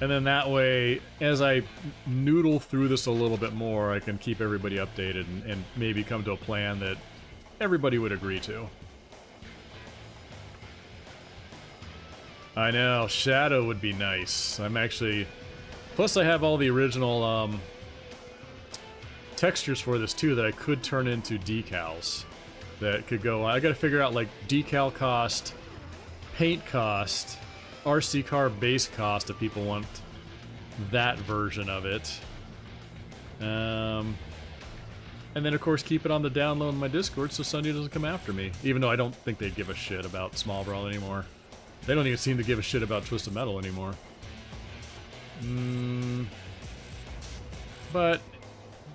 And then that way, as I noodle through this a little bit more, I can keep everybody updated and maybe come to a plan that everybody would agree to. I know, Shadow would be nice. I'm actually... Plus I have all the original textures for this too that I could turn into decals. That could go... I gotta figure out, like, decal cost, paint cost, RC car base cost if people want that version of it. And then, of course, keep it on the down low in my Discord so Sunday doesn't come after me. Even though I don't think they give a shit about Small Brawl anymore. They don't even seem to give a shit about Twisted Metal anymore. But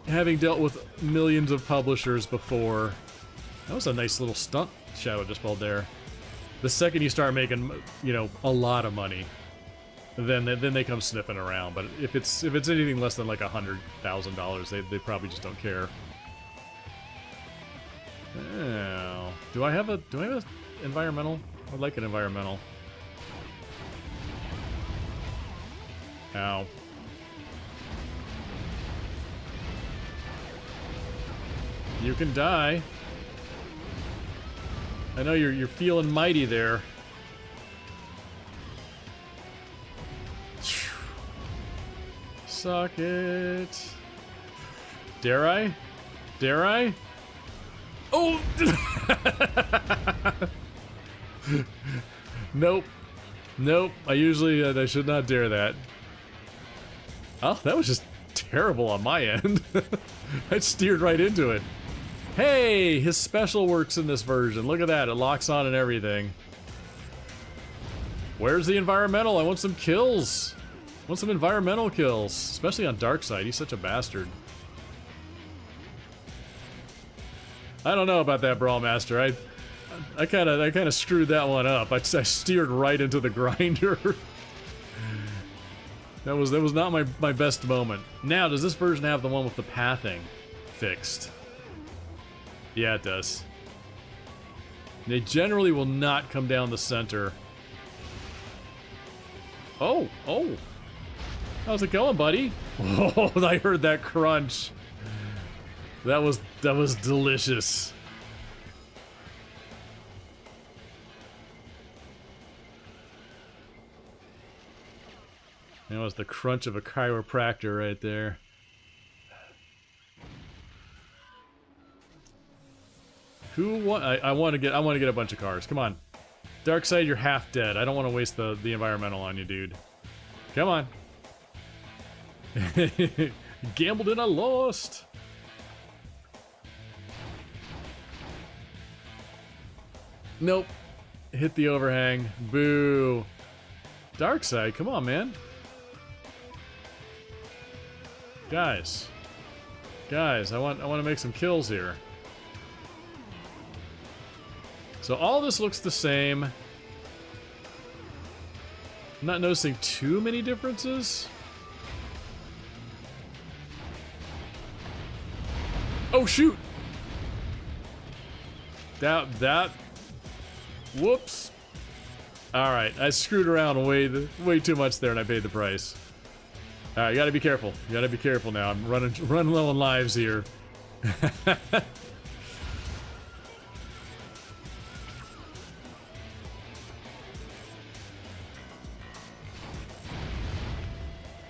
having dealt with millions of publishers before, that was a nice little stunt Shadow just pulled there. The second you start making, you know, a lot of money, then they come sniffing around. But if it's anything less than like $100,000, they probably just don't care. Oh, do I have a environmental? I'd like an environmental. Ow. You can die. I know you're feeling mighty there. Suck it. Dare I? Dare I? Oh! Nope. Nope. I usually I should not dare that. Oh, that was just terrible on my end. I steered right into it. Hey, his special works in this version. Look at that. It locks on and everything. Where's the environmental? I want some kills. I want some environmental kills, especially on Darkseid. He's such a bastard. I don't know about that, Brawl Master. I kind of screwed that one up. I steered right into the grinder. That was not my best moment. Now, does this version have the one with the pathing fixed? Yeah, it does. They generally will not come down the center. Oh, oh. How's it going, buddy? Oh, I heard that crunch. That was delicious. That was the crunch of a chiropractor right there. I want to get a bunch of cars. Come on. Darkseid, you're half dead. I don't want to waste the environmental on you, dude. Come on. Gambled and I lost. Nope. Hit the overhang. Boo. Darkseid, come on, man. Guys. Guys, I want to make some kills here. So all this looks the same. I'm not noticing too many differences. Oh shoot! That whoops. Alright, I screwed around way too much there and I paid the price. Alright, you gotta be careful. You gotta be careful now. I'm running low on lives here.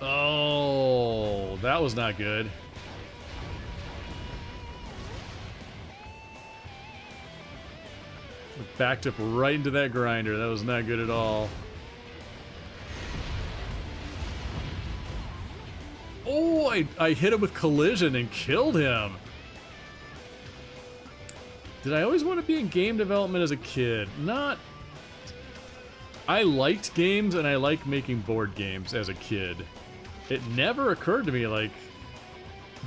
Oh, that was not good. Backed up right into that grinder. That was not good at all. Oh, I hit him with collision and killed him. Did I always want to be in game development as a kid? Not. I liked games and I liked making board games as a kid. It never occurred to me like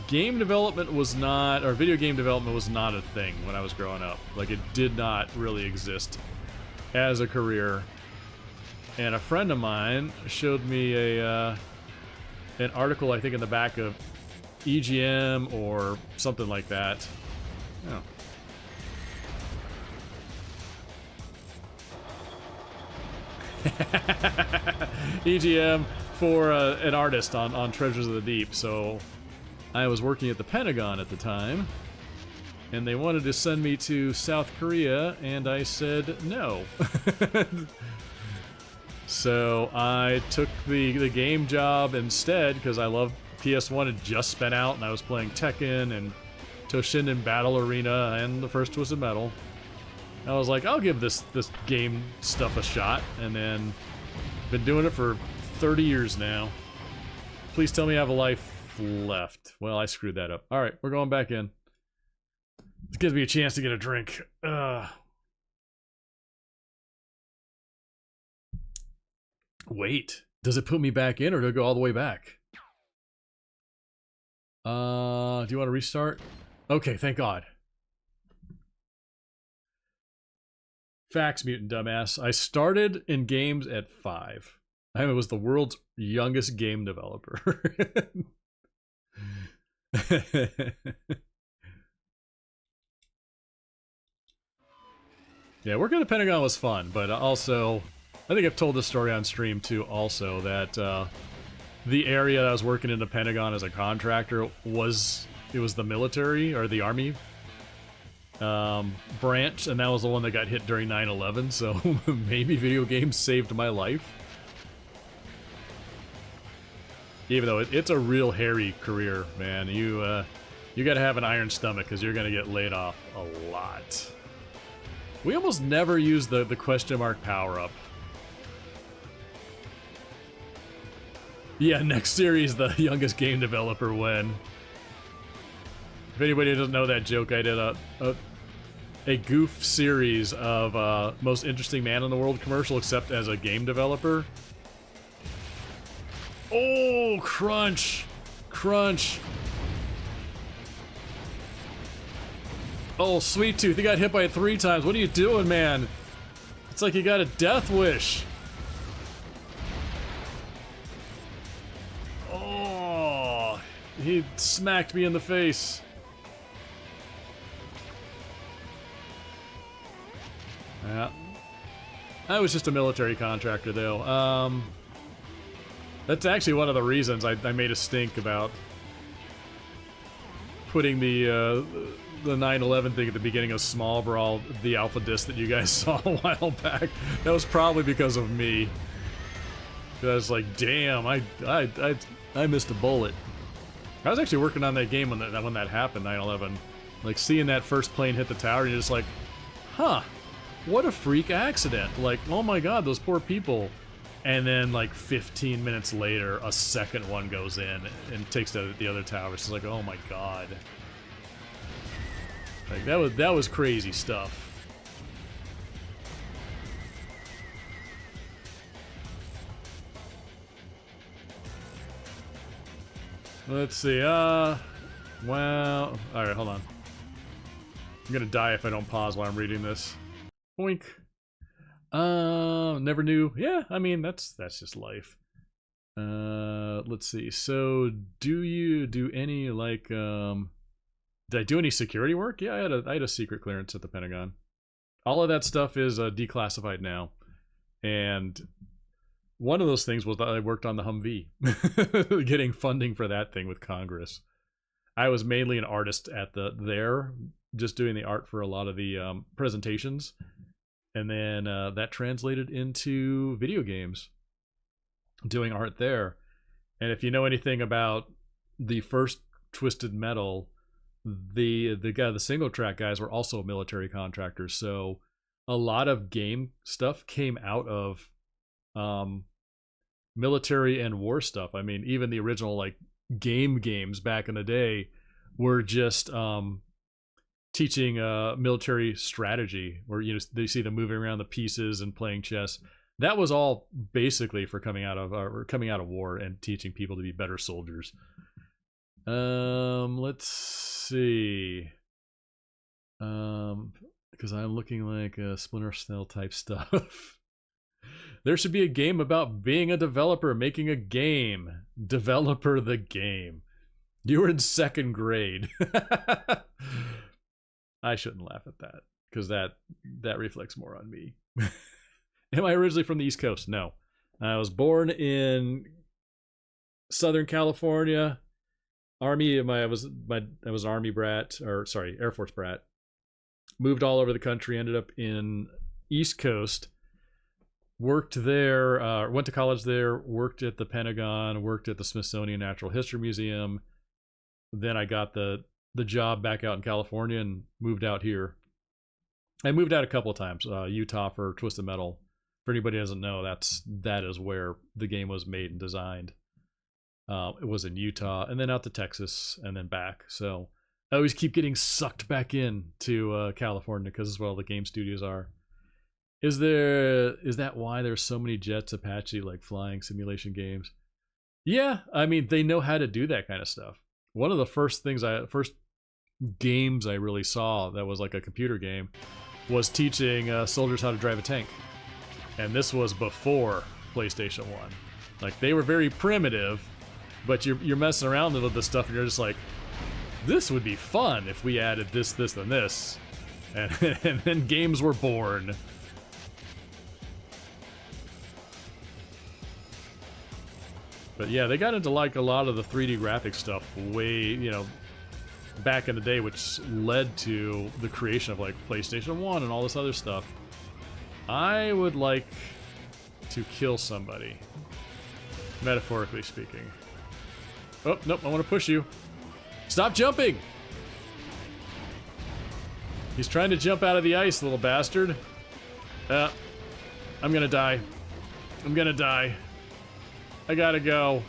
game development was not, or video game development was not a thing when I was growing up. Like it did not really exist as a career. And a friend of mine showed me an article, I think in the back of EGM or something like that. Oh. EGM for an artist on Treasures of the Deep. So I was working at the Pentagon at the time, and they wanted to send me to South Korea, and I said no. So I took the game job instead because I love PS1 had just spun out, and I was playing Tekken and Toshinden Battle Arena and the first Twisted Metal. I was like, I'll give this game stuff a shot, and then been doing it for 30 years now. Please tell me I have a life left. Well, I screwed that up. All right, we're going back in. This gives me a chance to get a drink. Wait, does it put me back in or do I go all the way back? Do you want to restart? Okay, thank God. Facts, mutant dumbass. I started in games at 5. I was the world's youngest game developer. Yeah, working at the Pentagon was fun, but also, I think I've told this story on stream too also, that the area that I was working in the Pentagon as a contractor was the military, or the Army branch, and that was the one that got hit during 9/11, so maybe video games saved my life. Even though it's a real hairy career, man. You gotta have an iron stomach, because you're gonna get laid off a lot. We almost never use the question mark power-up. Yeah, next series, the youngest game developer win. If anybody doesn't know that joke, I did a goof series of most interesting man in the world commercial, except as a game developer. Oh, crunch! Crunch! Oh, Sweet Tooth, he got hit by it 3 times. What are you doing, man? It's like you got a death wish. Oh, he smacked me in the face. Yeah. I was just a military contractor, though. That's actually one of the reasons I made a stink about putting the 9/11 thing at the beginning of Small Brawl, the alpha disc that you guys saw a while back. That was probably because of me. I was like, damn, I missed a bullet. I was actually working on that game when that happened, 9/11. Like, seeing that first plane hit the tower, and you're just like, huh, what a freak accident. Like, oh my god, those poor people. And then, like, 15 minutes later, a second one goes in and takes the other tower. It's like, oh my god. Like, that was crazy stuff. Let's see, well, alright, hold on. I'm gonna die if I don't pause while I'm reading this. Boink. Never knew. Yeah, I mean, that's just life. Let's see, so do you do any, like, did I do any security work? Yeah, I had a secret clearance at the Pentagon. All of that stuff is declassified now. And one of those things was that I worked on the Humvee, getting funding for that thing with Congress. I was mainly an artist at there, just doing the art for a lot of the presentations. And then that translated into video games, doing art there. And if you know anything about the first Twisted Metal, the single track guys were also military contractors, so a lot of game stuff came out of military and war stuff. I mean, even the original, like, games back in the day were just teaching military strategy, where, you know, they see them moving around the pieces and playing chess. That was all basically for coming out of war and teaching people to be better soldiers. Let's see. Because I'm looking like Splinter Cell type stuff. There should be a game about being a developer, making a game. Developer the game. You were in 2nd grade. I shouldn't laugh at that, because that reflects more on me. Am I originally from the East Coast? No. I was born in Southern California. Army, I was Army brat, or sorry, Air Force brat. Moved all over the country, ended up in East Coast. Worked there, went to college there, worked at the Pentagon, worked at the Smithsonian Natural History Museum. Then I got the job back out in California and moved out here. I moved out a couple of times, Utah for Twisted Metal. For anybody who doesn't know, that is where the game was made and designed. It was in Utah, and then out to Texas, and then back. So I always keep getting sucked back in to California, because that's where all the game studios are. Is that why there's so many Jets Apache, like, flying simulation games? Yeah, I mean, they know how to do that kind of stuff. One of the first games I really saw that was like a computer game was teaching soldiers how to drive a tank. And this was before PlayStation 1. Like, they were very primitive, but you're messing around with this stuff and you're just like, this would be fun if we added this, this, and this. And, and then games were born. But yeah, they got into like a lot of the 3D graphic stuff way, you know, back in the day, which led to the creation of like PlayStation 1 and all this other stuff. I would like to kill somebody, metaphorically speaking. Oh, nope, I want to push you. Stop jumping! He's trying to jump out of the ice, little bastard. I'm gonna die. I'm gonna die. I gotta go.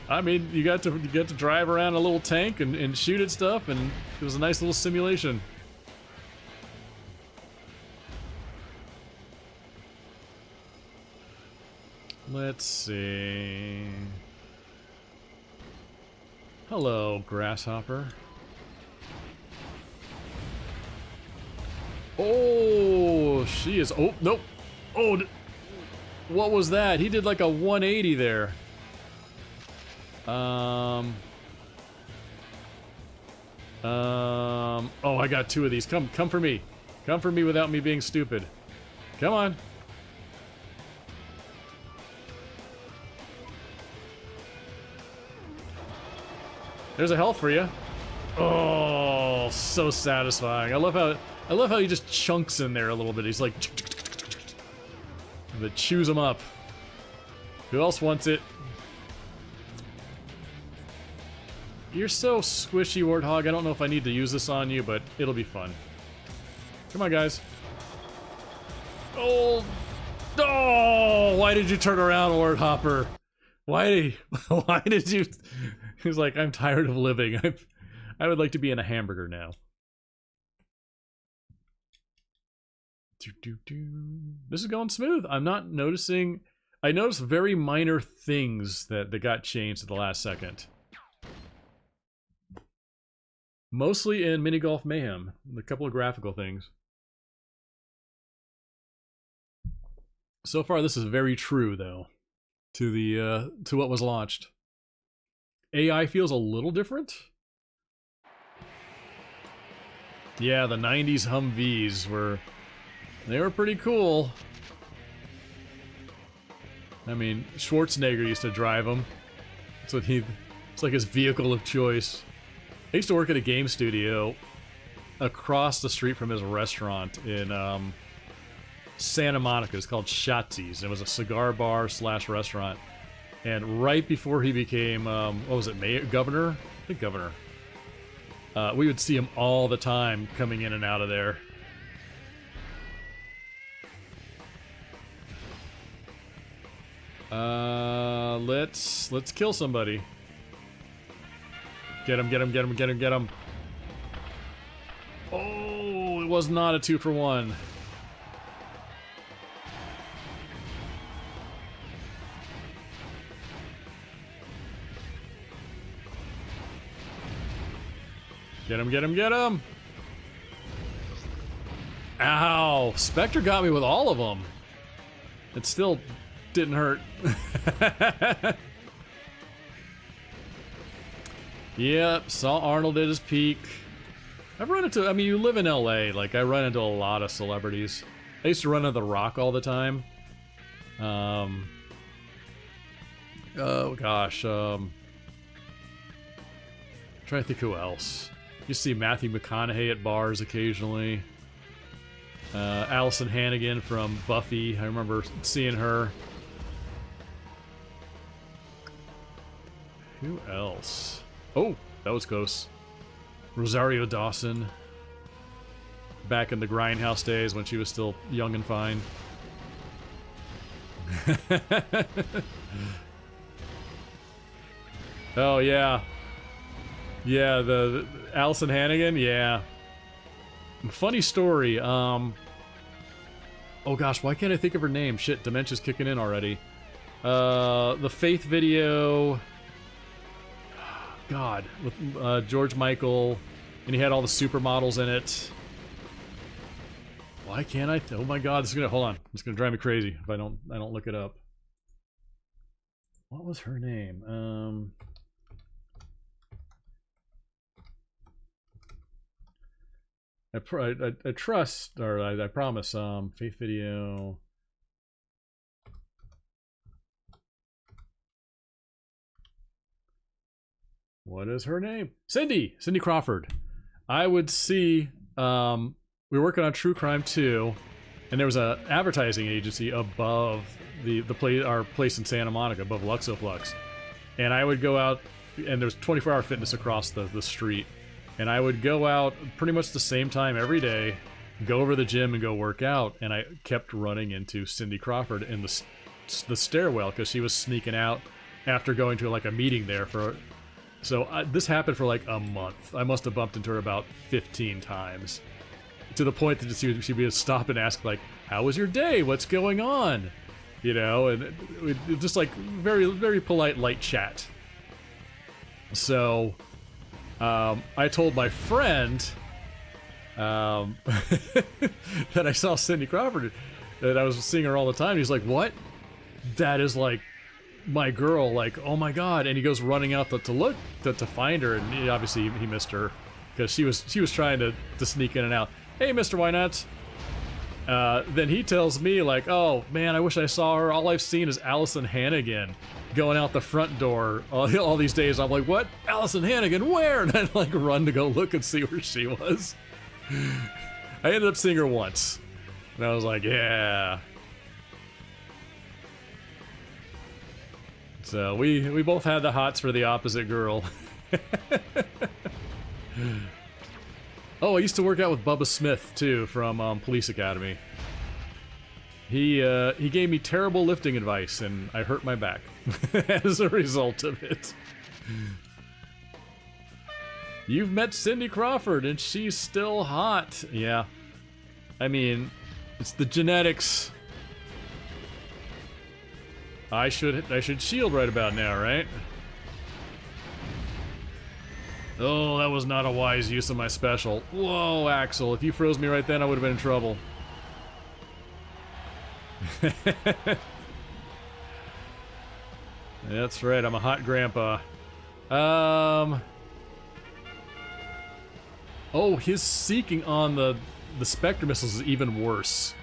I mean, you get to drive around a little tank and shoot at stuff, and it was a nice little simulation. Let's see. Hello, grasshopper. Oh, she is. Oh, nope. Oh, what was that? He did like a 180 there. Oh, I got two of these. Come for me. Come for me without me being stupid. Come on. There's a health for you. Oh, so satisfying. I love how he just chunks in there a little bit. He's like, but chews them up. Who else wants it? You're so squishy, Warthog. I don't know if I need to use this on you, but it'll be fun. Come on, guys. Oh, oh! Why did you turn around, Warthopper? Why did you? He's like, I'm tired of living. I would like to be in a hamburger now. This is going smooth. I'm not noticing. I noticed very minor things that got changed at the last second. Mostly in Mini Golf Mayhem. A couple of graphical things. So far, this is very true, though, to the to what was launched. AI feels a little different. Yeah, the 90s Humvees were pretty cool. I mean, Schwarzenegger used to drive them. It's like his vehicle of choice. I used to work at a game studio across the street from his restaurant in Santa Monica. It's called Shotzi's. It was a cigar bar / restaurant. And right before he became, what was it, mayor, governor? I think governor. We would see him all the time coming in and out of there. Let's kill somebody. Get him, get him, get him, get him, get him. Oh, it was not a 2-for-1. Get him, get him, get him! Ow! Spectre got me with all of them. It still didn't hurt. Yep, saw Arnold at his peak. I've run into, I mean, you live in LA, like, I run into a lot of celebrities. I used to run into The Rock all the time. Oh gosh, trying to think who else. You see Matthew McConaughey at bars occasionally. Allison Hannigan from Buffy, I remember seeing her. Who else? Oh, that was close. Rosario Dawson. Back in the Grindhouse days when she was still young and fine. Oh, yeah. Yeah, the Allison Hannigan, yeah. Funny story, oh gosh, why can't I think of her name? Shit, dementia's kicking in already. The Faith video... God, with George Michael, and he had all the supermodels in it. Why can't I? Oh my god, this is gonna hold on. It's gonna drive me crazy if I don't look it up. What was her name? I trust, or I promise. Faith Video. What is her name? Cindy Crawford. I would see. We were working on True Crime 2, and there was a advertising agency above our place in Santa Monica, above Luxoplex. And I would go out, and there was 24-hour fitness across the street. And I would go out pretty much the same time every day, go over to the gym and go work out. And I kept running into Cindy Crawford in the stairwell because she was sneaking out after going to like a meeting there for. So this happened for like a month. I must have bumped into her about 15 times, to the point that she'd be stop and ask like, "How was your day? What's going on?" You know, and it just like very, very polite, light chat. So I told my friend that I saw Cindy Crawford, that I was seeing her all the time. He's like, "What? That is like my girl, like, oh my god." And he goes running out to look to find her, and obviously he missed her because she was trying to sneak in and out. "Hey, Mr. Why Not?" Then he tells me like, "Oh man, I wish I saw her. All I've seen is Allison Hannigan going out the front door all these days." I'm like, "What? Allison Hannigan? Where?" And I'd like run to go look and see where she was. I ended up seeing her once, and I was like, "Yeah." So we both had the hots for the opposite girl. Oh, I used to work out with Bubba Smith too from Police Academy. He gave me terrible lifting advice, and I hurt my back as a result of it. You've met Cindy Crawford, and she's still hot. Yeah, I mean, it's the genetics. I should shield right about now, right? Oh, that was not a wise use of my special. Whoa, Axel, if you froze me right then, I would have been in trouble. That's right, I'm a hot grandpa. Oh, his seeking on the Spectre missiles is even worse.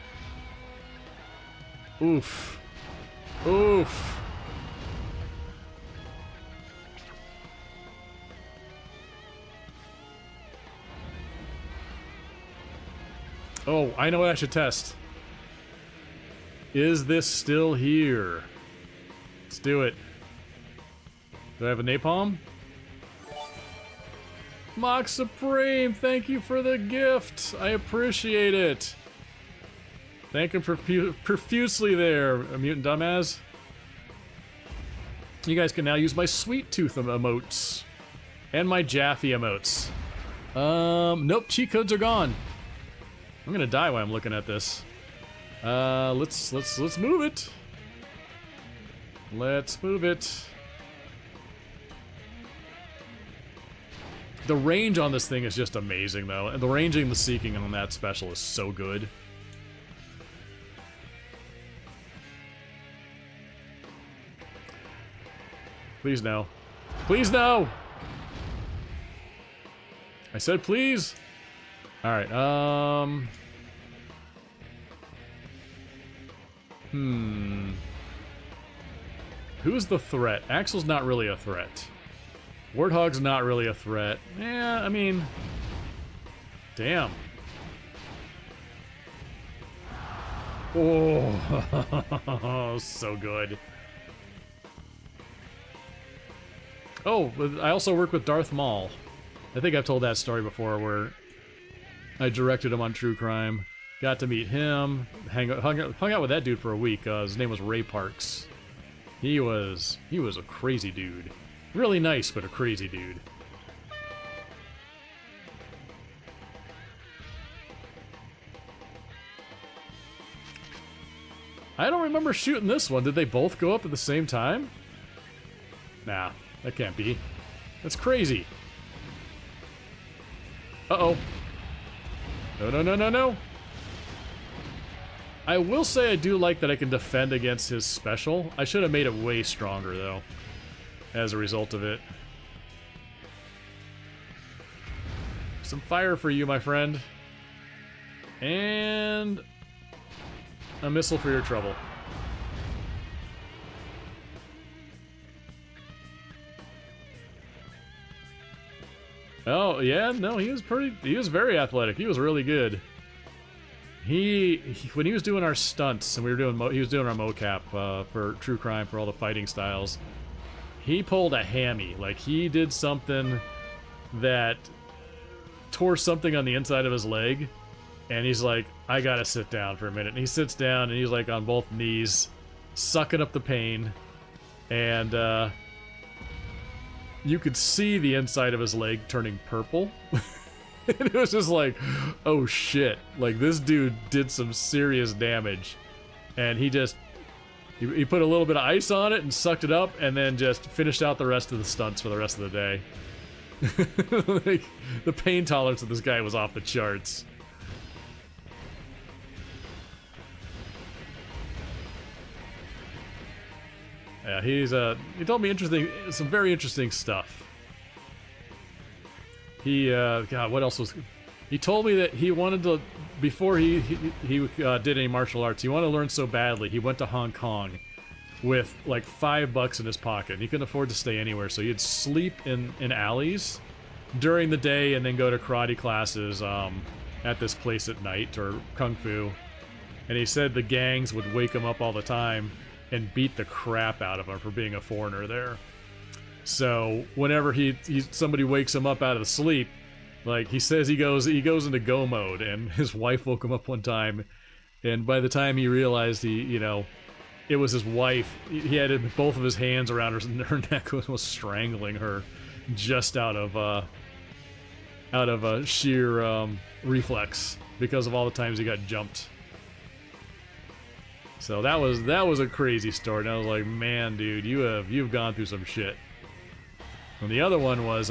Oof. Oof. Oh, I know what I should test. Is this still here? Let's do it. Do I have a napalm? Mock Supreme, thank you for the gift. I appreciate it. Thank him profusely there, a mutant dumbass. You guys can now use my Sweet Tooth emotes. And my Jaffe emotes. Nope, cheat codes are gone. I'm gonna die while I'm looking at this. Let's move it. Let's move it. The range on this thing is just amazing, though. And the ranging and the seeking on that special is so good. Please no. Please no! I said please! Alright, Who's the threat? Axel's not really a threat. Warthog's not really a threat. Yeah, I mean... Damn. Oh, so good. Oh, I also work with Darth Maul. I think I've told that story before, where I directed him on True Crime. Got to meet him, hung out with that dude for a week. His name was Ray Parks. He was a crazy dude. Really nice, but a crazy dude. I don't remember shooting this one. Did they both go up at the same time? Nah, that can't be. That's crazy. Uh-oh. No, no, no, no, no. I will say I do like that I can defend against his special. I should have made it way stronger, though, as a result of it. Some fire for you, my friend. And a missile for your trouble. Oh, yeah, no, he was very athletic. He was really good. When he was doing our stunts and he was doing our mocap for True Crime for all the fighting styles, he pulled a hammy. Like, he did something that tore something on the inside of his leg, and he's like, I gotta sit down for a minute. And he sits down and he's like on both knees, sucking up the pain, and you could see the inside of his leg turning purple. And it was just like, oh shit, like this dude did some serious damage. And he put a little bit of ice on it and sucked it up, and then just finished out the rest of the stunts for the rest of the day. Like, the pain tolerance of this guy was off the charts. Yeah, he told me some very interesting stuff. God, what else was... He told me that he wanted to, before he did any martial arts, he wanted to learn so badly, he went to Hong Kong with like $5 in his pocket. He couldn't afford to stay anywhere, so he'd sleep in alleys during the day and then go to karate classes at this place at night, or kung fu. And he said the gangs would wake him up all the time and beat the crap out of him for being a foreigner there. So whenever somebody wakes him up out of the sleep, like he says, he goes into go mode. And his wife woke him up one time, and by the time he realized it was his wife, he had both of his hands around her neck and was strangling her, just out of sheer reflex because of all the times he got jumped. So that was a crazy story, and I was like, man, dude, you've gone through some shit. And the other one was,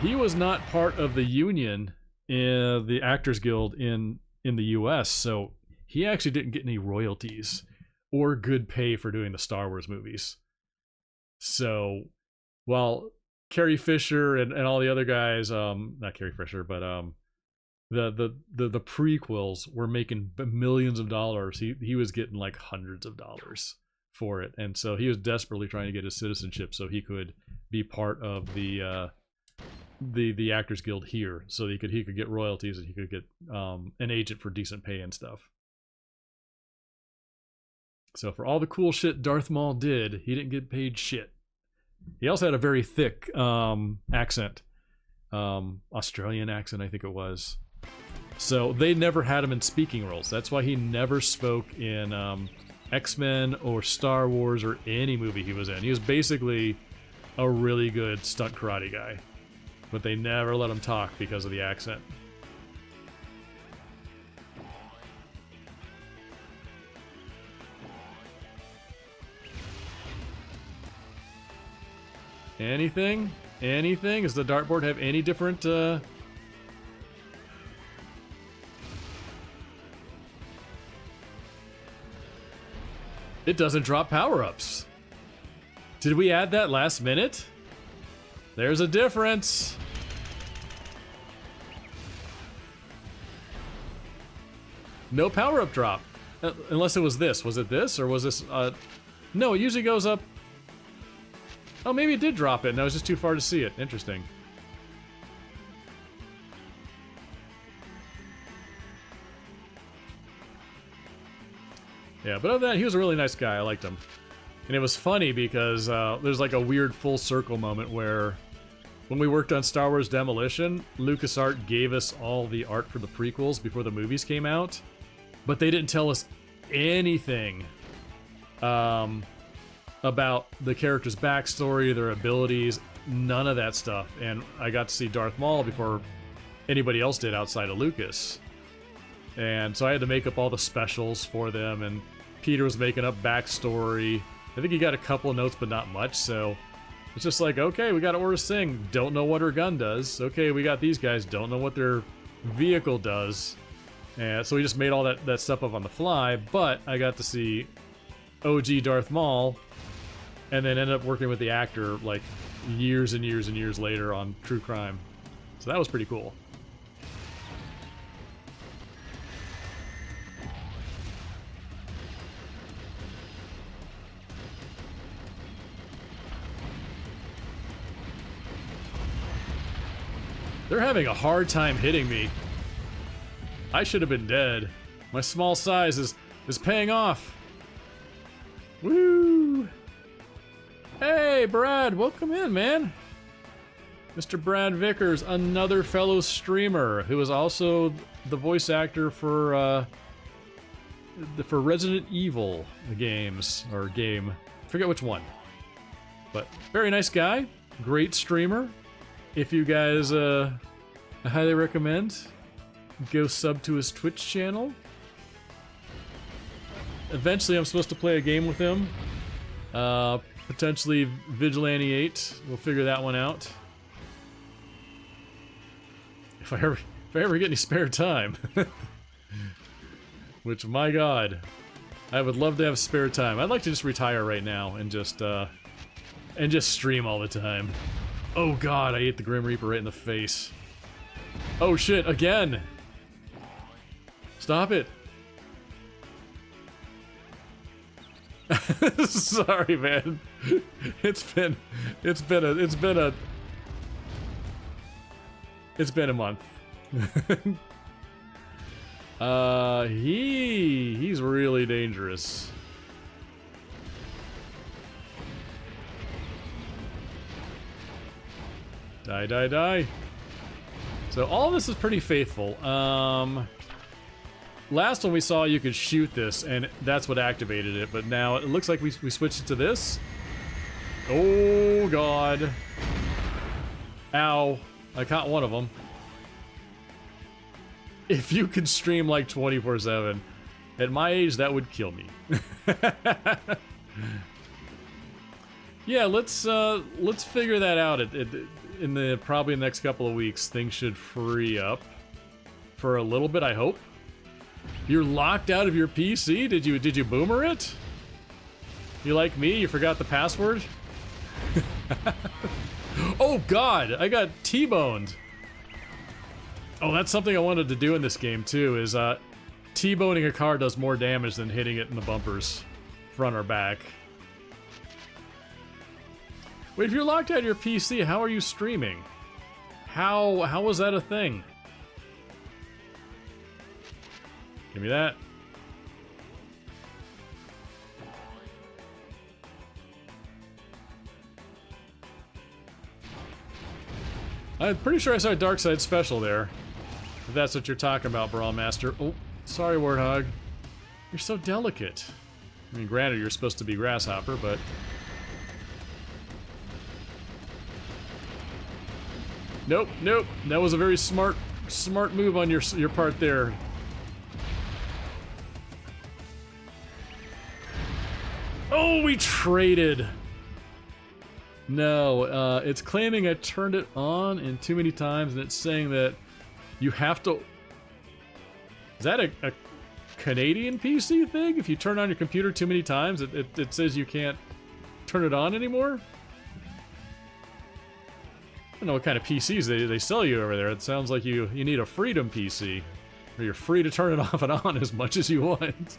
he was not part of the union in the Actors Guild in the U.S., so he actually didn't get any royalties or good pay for doing the Star Wars movies. So while Carrie Fisher and all the other guys, not Carrie Fisher, but the prequels were making millions of dollars, he was getting like hundreds of dollars for it. And so he was desperately trying to get his citizenship so he could be part of the Actors Guild here, so he could get royalties and he could get an agent for decent pay and stuff. So for all the cool shit Darth Maul did, he didn't get paid shit. He also had a very thick accent, Australian accent, I think it was. So they never had him in speaking roles. That's why he never spoke in X-Men or Star Wars or any movie he was in. He was basically a really good stunt karate guy, but they never let him talk because of the accent. Anything? Does the dartboard have any different It doesn't drop power-ups. Did we add that last minute? There's a difference. No power-up drop. Unless it was this. Was it this? Or was this... No, it usually goes up... Oh, maybe it did drop it, and I was just too far to see it. Interesting. Yeah, but other than that, he was a really nice guy. I liked him. And it was funny because there's like a weird full circle moment where when we worked on Star Wars Demolition, LucasArts gave us all the art for the prequels before the movies came out, but they didn't tell us anything about the character's backstory, their abilities, none of that stuff. And I got to see Darth Maul before anybody else did outside of Lucas. And so I had to make up all the specials for them, and Peter was making up backstory. I think he got a couple of notes, but not much, so it's just like, okay, we got Aurra Singh, don't know what her gun does. Okay, we got these guys, don't know what their vehicle does. And so we just made all that stuff up on the fly, but I got to see OG Darth Maul, and then ended up working with the actor like years and years and years later on True Crime. So that was pretty cool. They're having a hard time hitting me. I should have been dead. My small size is paying off. Woo! Hey, Brad, welcome in, man. Mr. Brad Vickers, another fellow streamer who is also the voice actor for Resident Evil games, or game. Forget which one. But very nice guy, great streamer. If you guys, I highly recommend, go sub to his Twitch channel. Eventually I'm supposed to play a game with him. Potentially Vigilante 8. We'll figure that one out. If I ever get any spare time. Which, my god, I would love to have spare time. I'd like to just retire right now and just stream all the time. Oh god, I ate the Grim Reaper right in the face. Oh shit, again! Stop it! Sorry, man. It's been a month. He's really dangerous. Die, die, die. So all this is pretty faithful. Last one we saw you could shoot this, and that's what activated it, but now it looks like we switched it to this. Oh, God. Ow. I caught one of them. If you could stream like 24/7, at my age, that would kill me. Yeah, let's figure that out. In the probably next couple of weeks, things should free up for a little bit, I hope. You're locked out of your PC? Did you boomer it? You like me? You forgot the password? Oh god, I got T-boned. Oh, that's something I wanted to do in this game too, is T-boning a car does more damage than hitting it in the bumpers, front or back. Wait, if you're locked out of your PC, how are you streaming? How was that a thing? Give me that. I'm pretty sure I saw a Dark Side special there. If that's what you're talking about, Brawl Master. Oh, sorry, Warthog. You're so delicate. I mean, granted, you're supposed to be Grasshopper, but... Nope, nope. That was a very smart move on your part there. Oh, we traded. No, it's claiming I turned it on in too many times, and it's saying that you have to... Is that a Canadian PC thing? If you turn on your computer too many times, it says you can't turn it on anymore? I don't know what kind of PCs they sell you over there. It sounds like you need a Freedom PC, where you're free to turn it off and on as much as you want.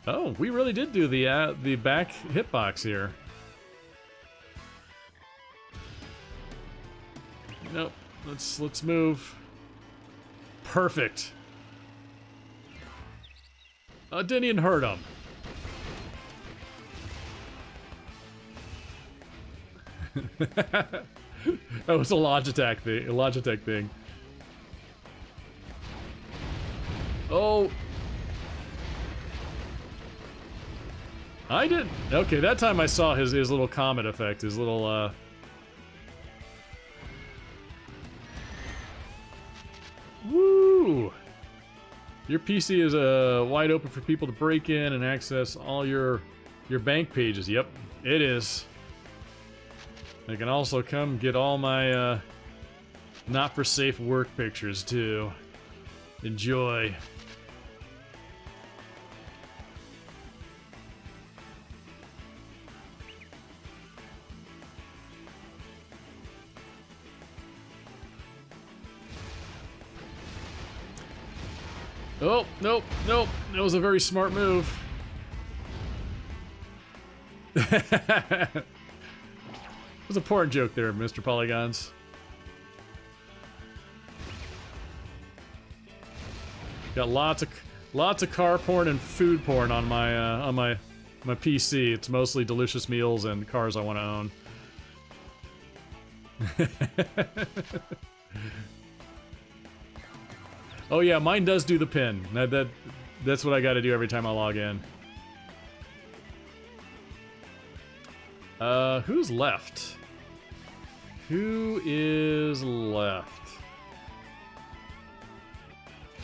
Oh, we really did do the back hitbox here. Nope. Let's move. Perfect. Didn't even hurt him. That was a Logitech thing. Oh. I did. Okay, that time I saw his little comet effect, his little Woo! Your PC is wide open for people to break in and access all your bank pages. Yep, it is. They can also come get all my Not for safe work pictures, too. Enjoy. Oh, nope, nope. That was a very smart move. It was a porn joke there, Mr. Polygons. Got lots of car porn and food porn on my PC. It's mostly delicious meals and cars I want to own. Oh yeah, mine does do the pin. That's what I got to do every time I log in. Who's left? Who is left?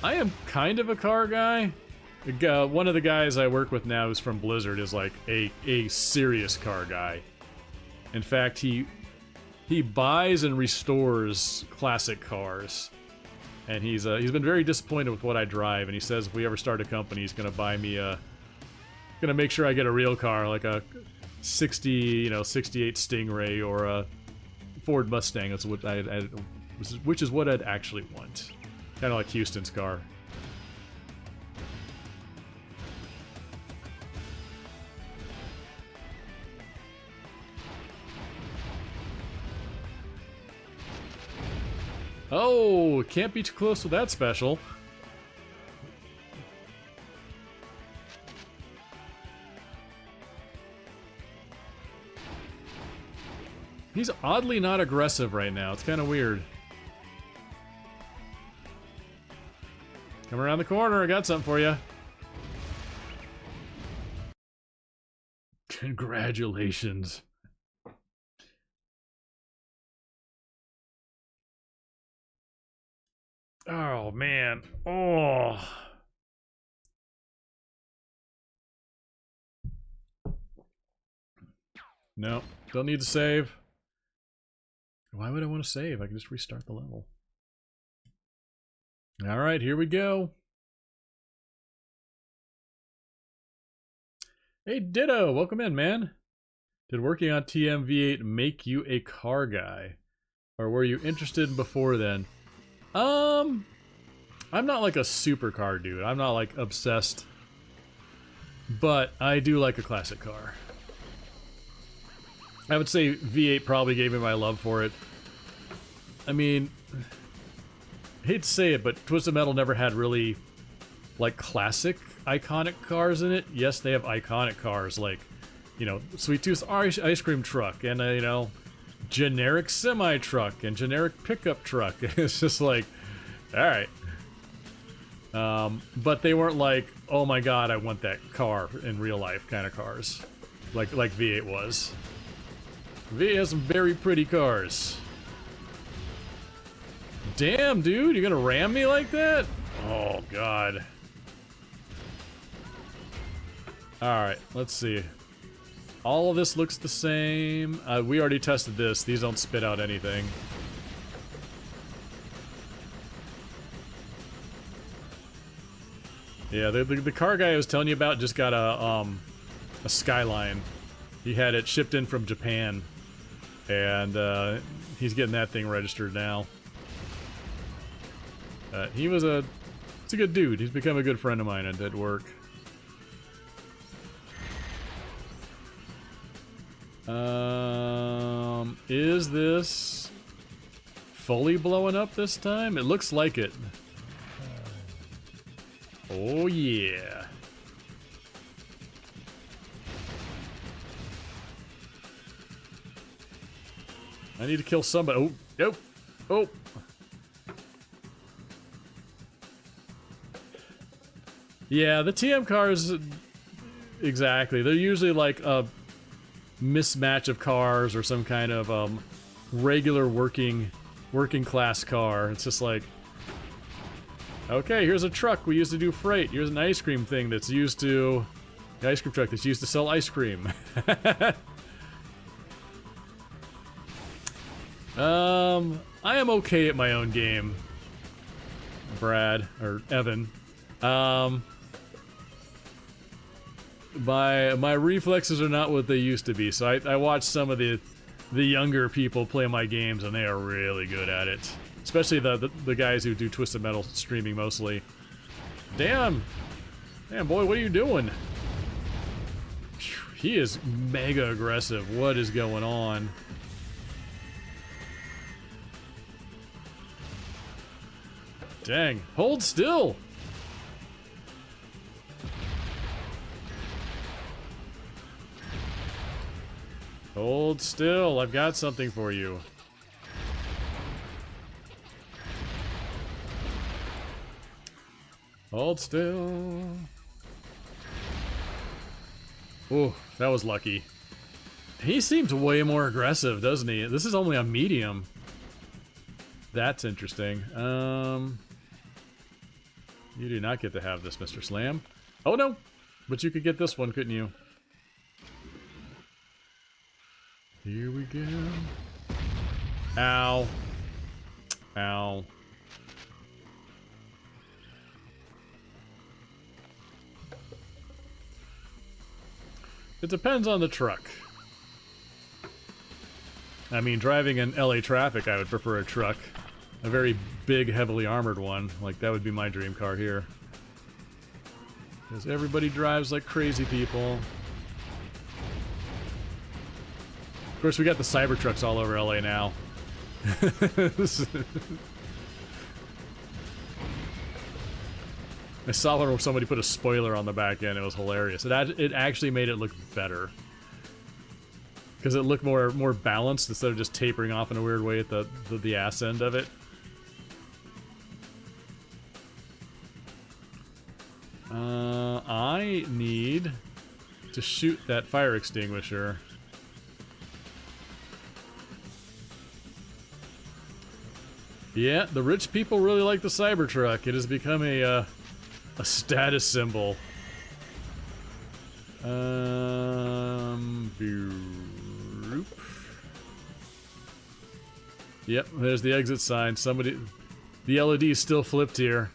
I am kind of a car guy. One of the guys I work with now who's from Blizzard is like a serious car guy. In fact, he buys and restores classic cars. And he's been very disappointed with what I drive, and he says if we ever start a company, he's gonna buy me gonna make sure I get a real car, like a 68 Stingray or a Ford Mustang. That's what which is what I'd actually want. Kind of like Houston's car. Oh, can't be too close with that special. He's oddly not aggressive right now. It's kind of weird. Come around the corner. I got something for you. Congratulations. Oh, man. Oh. No, don't need to save. Why would I want to save? I can just restart the level. Alright, here we go. Hey, Ditto! Welcome in, man. Did working on TMV8 make you a car guy? Or were you interested before then? I'm not like a supercar dude. I'm not like obsessed. But I do like a classic car. I would say V8 probably gave me my love for it. I mean, I hate to say it, but Twisted Metal never had really like classic iconic cars in it. Yes, they have iconic cars like, you know, Sweet Tooth ice cream truck and you know, generic semi truck and generic pickup truck. It's just like, all right. But they weren't like, oh my god, I want that car in real life kind of cars, like V8 was. V8 has some very pretty cars. Damn, dude, you're gonna ram me like that? Oh god. All right, let's see. All of this looks the same. We already tested this. These don't spit out anything. Yeah, the car guy I was telling you about just got a Skyline. He had it shipped in from Japan, and he's getting that thing registered now. It's a good dude. He's become a good friend of mine at work. Is this fully blowing up this time? It looks like it. Oh yeah. I need to kill somebody. Oh, nope. Oh. Yeah, the TM cars, exactly. They're usually like a mismatch of cars or some kind of regular working class car. It's just like, okay, here's a truck we used to do freight. Here's an ice cream thing that's used to... The ice cream truck that's used to sell ice cream. I am okay at my own game, Brad, or Evan. My reflexes are not what they used to be, so I watch some of the younger people play my games, and they are really good at it. Especially the guys who do Twisted Metal streaming mostly. Damn! Damn, boy, what are you doing? He is mega aggressive. What is going on? Dang. Hold still! Hold still. I've got something for you. Hold still. Ooh, that was lucky. He seems way more aggressive, doesn't he? This is only a medium. That's interesting. You do not get to have this, Mr. Slam. Oh no! But you could get this one, couldn't you? Here we go. Ow. Ow. It depends on the truck. I mean, driving in LA traffic, I would prefer a truck. A very big, heavily armored one. Like, that would be my dream car here. Because everybody drives like crazy people. Of course, we got the Cybertrucks all over LA now. I saw one where somebody put a spoiler on the back end. It was hilarious. It actually made it look better. Because it looked more balanced instead of just tapering off in a weird way at the ass end of it. I need to shoot that fire extinguisher. Yeah, the rich people really like the Cybertruck. It has become a status symbol. Boop. Yep, there's the exit sign. Somebody... The LED is still flipped here.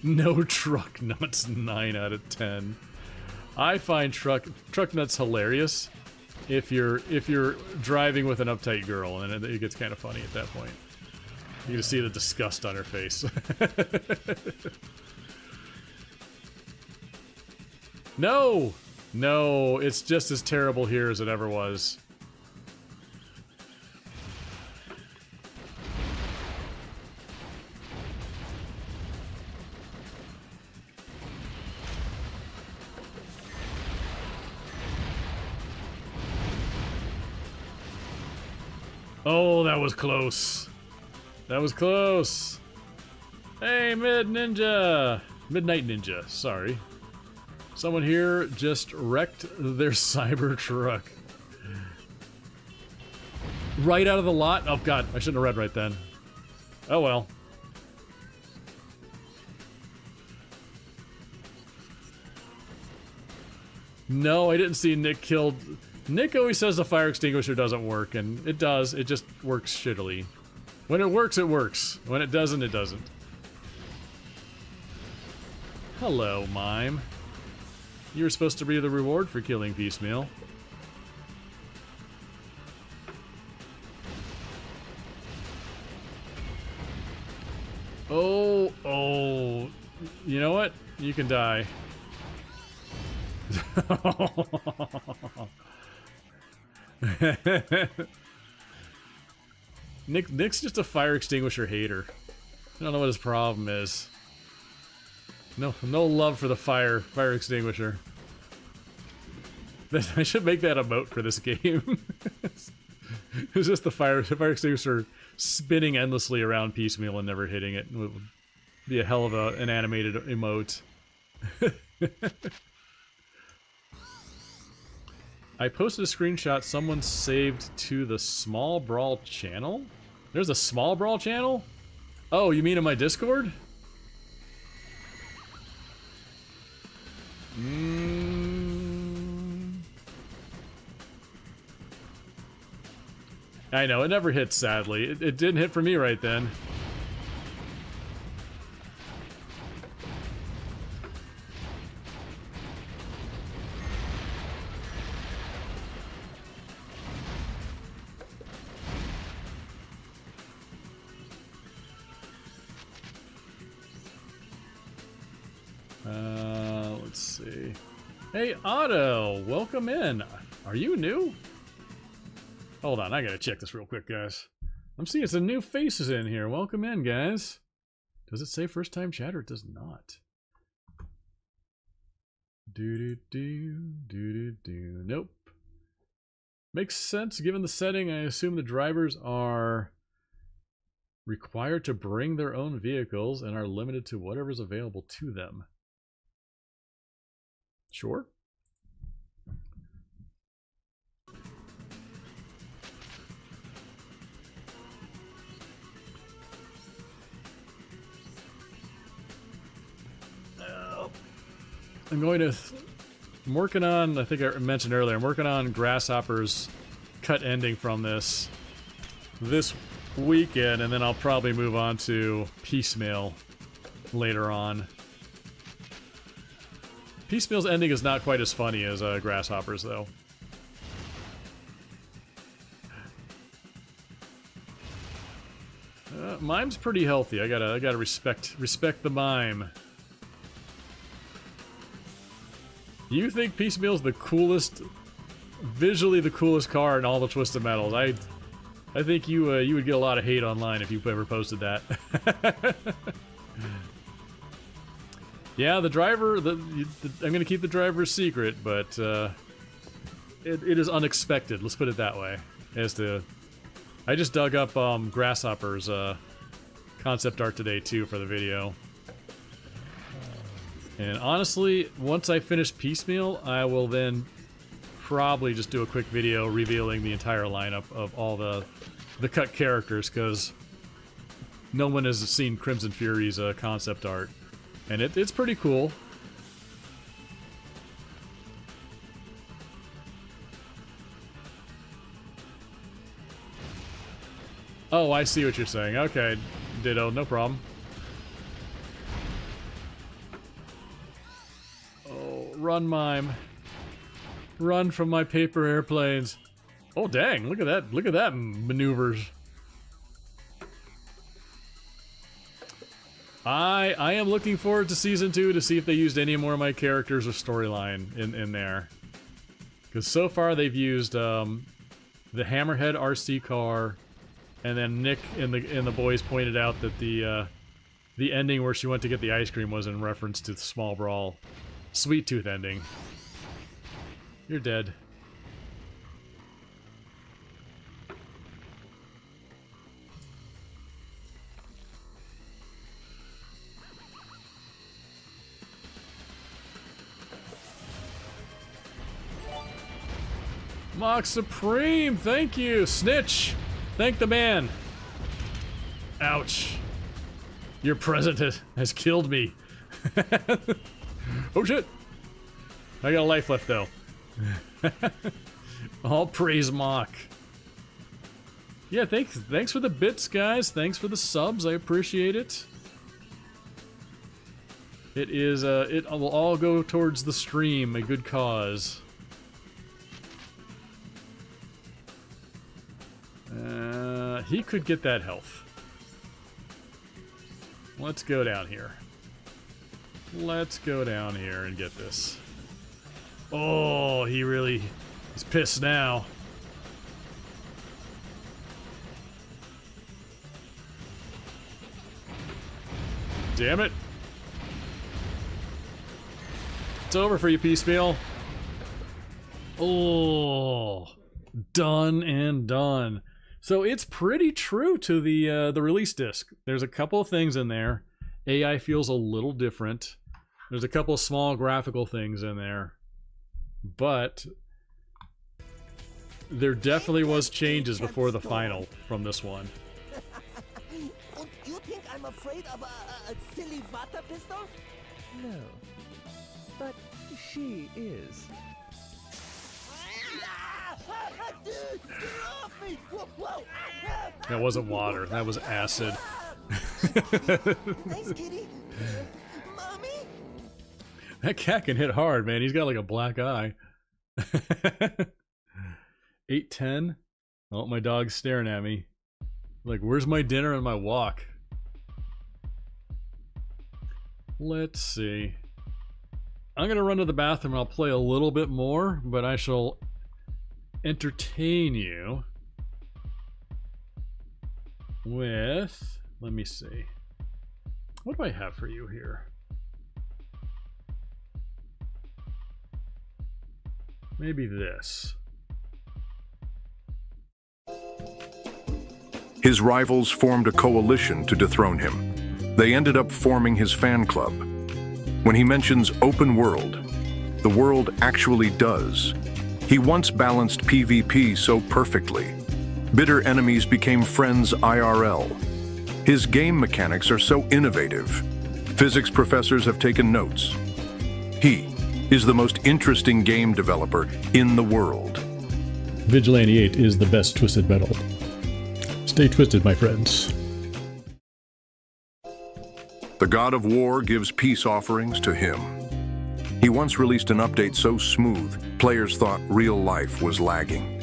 No truck nuts, 9 out of 10. I find truck nuts hilarious if you're driving with an uptight girl, and it gets kind of funny at that point. You can see the disgust on her face. No! No, it's just as terrible here as it ever was. Oh, that was close. That was close. Hey, Midnight Ninja, sorry. Someone here just wrecked their Cybertruck. Right out of the lot? Oh god, I shouldn't have read right then. Oh well. No, I didn't see Nick killed... Nick always says the fire extinguisher doesn't work, and it does. It just works shittily. When it works, it works. When it doesn't, it doesn't. Hello, Mime. You were supposed to be the reward for killing Piecemeal. Oh, oh. You know what? You can die. Nick's just a fire extinguisher hater. I don't know what his problem is. No love for the fire extinguisher. I should make that a moat for this game. It's just the fire extinguisher spinning endlessly around Piecemeal and never hitting it. It would be a hell of an animated emote. I posted a screenshot someone saved to the Small Brawl channel? There's a Small Brawl channel? Oh, you mean in my Discord? I know, it never hits, sadly. It didn't hit for me right then. Let's see. Hey, Otto, welcome in. Are you new? Hold on, I gotta check this real quick, guys. I'm seeing some new faces in here. Welcome in, guys. Does it say first time chat or it does not? Do. Nope. Makes sense given the setting. I assume the drivers are required to bring their own vehicles and are limited to whatever's available to them. Sure. I'm working on, I think I mentioned earlier, I'm working on Grasshopper's cut ending from this weekend, and then I'll probably move on to Piecemeal later on. Piecemeal's ending is not quite as funny as Grasshopper's, though. Mime's pretty healthy. I gotta respect the mime. You think Piecemeal's the coolest, visually the coolest car in all the Twisted Metals? I think you would get a lot of hate online if you ever posted that. Yeah, the driver. I'm gonna keep the driver's secret, but it is unexpected. Let's put it that way. I just dug up Grasshopper's concept art today too for the video. And honestly, once I finish Piecemeal, I will then probably just do a quick video revealing the entire lineup of all the cut characters, because no one has seen Crimson Fury's concept art. And it's pretty cool. Oh, I see what you're saying. Okay, Ditto, no problem. Run, Mime. Run from my paper airplanes. Oh, dang. Look at that. Look at that maneuvers. I am looking forward to Season 2 to see if they used any more of my characters or storyline in there. Because so far they've used the Hammerhead RC car, and then Nick and the boys pointed out that the ending where she went to get the ice cream was in reference to the Small Brawl Sweet Tooth ending. You're dead. Mock Supreme, thank you. Snitch, thank the man. Ouch. Your present has killed me. Oh shit! I got a life left though. All praise Mock. Yeah, thanks for the bits, guys. Thanks for the subs. I appreciate it. It will all go towards the stream, a good cause. He could get that health. Let's go down here. Let's go down here and get this. Oh, he's pissed now. Damn it. It's over for you, Piecemeal. Oh, done and done. So it's pretty true to the release disc. There's a couple of things in there. AI feels a little different. There's a couple of small graphical things in there. But there definitely was changes before the final from this one.
You think I'm afraid of a silly water pistol?
No. But she is.
Ah! Dude, get off me! Whoa, whoa!
That wasn't water. That was acid.
Thanks, kitty. Mommy?
That cat can hit hard, man. He's got like a black eye. 8:10. Oh, my dog's staring at me. Like, where's my dinner and my walk? Let's see. I'm gonna run to the bathroom. I'll play a little bit more, but I shall entertain you with, let me see, what do I have for you here? Maybe this.
His rivals formed a coalition to dethrone him. They ended up forming his fan club. When he mentions open world, the world actually does. He once balanced PvP so perfectly. Bitter enemies became friends IRL. His game mechanics are so innovative. Physics professors have taken notes. He is the most interesting game developer in the world.
Vigilante 8 is the best Twisted Metal. Stay twisted, my friends.
The God of War gives peace offerings to him. He once released an update so smooth, players thought real life was lagging.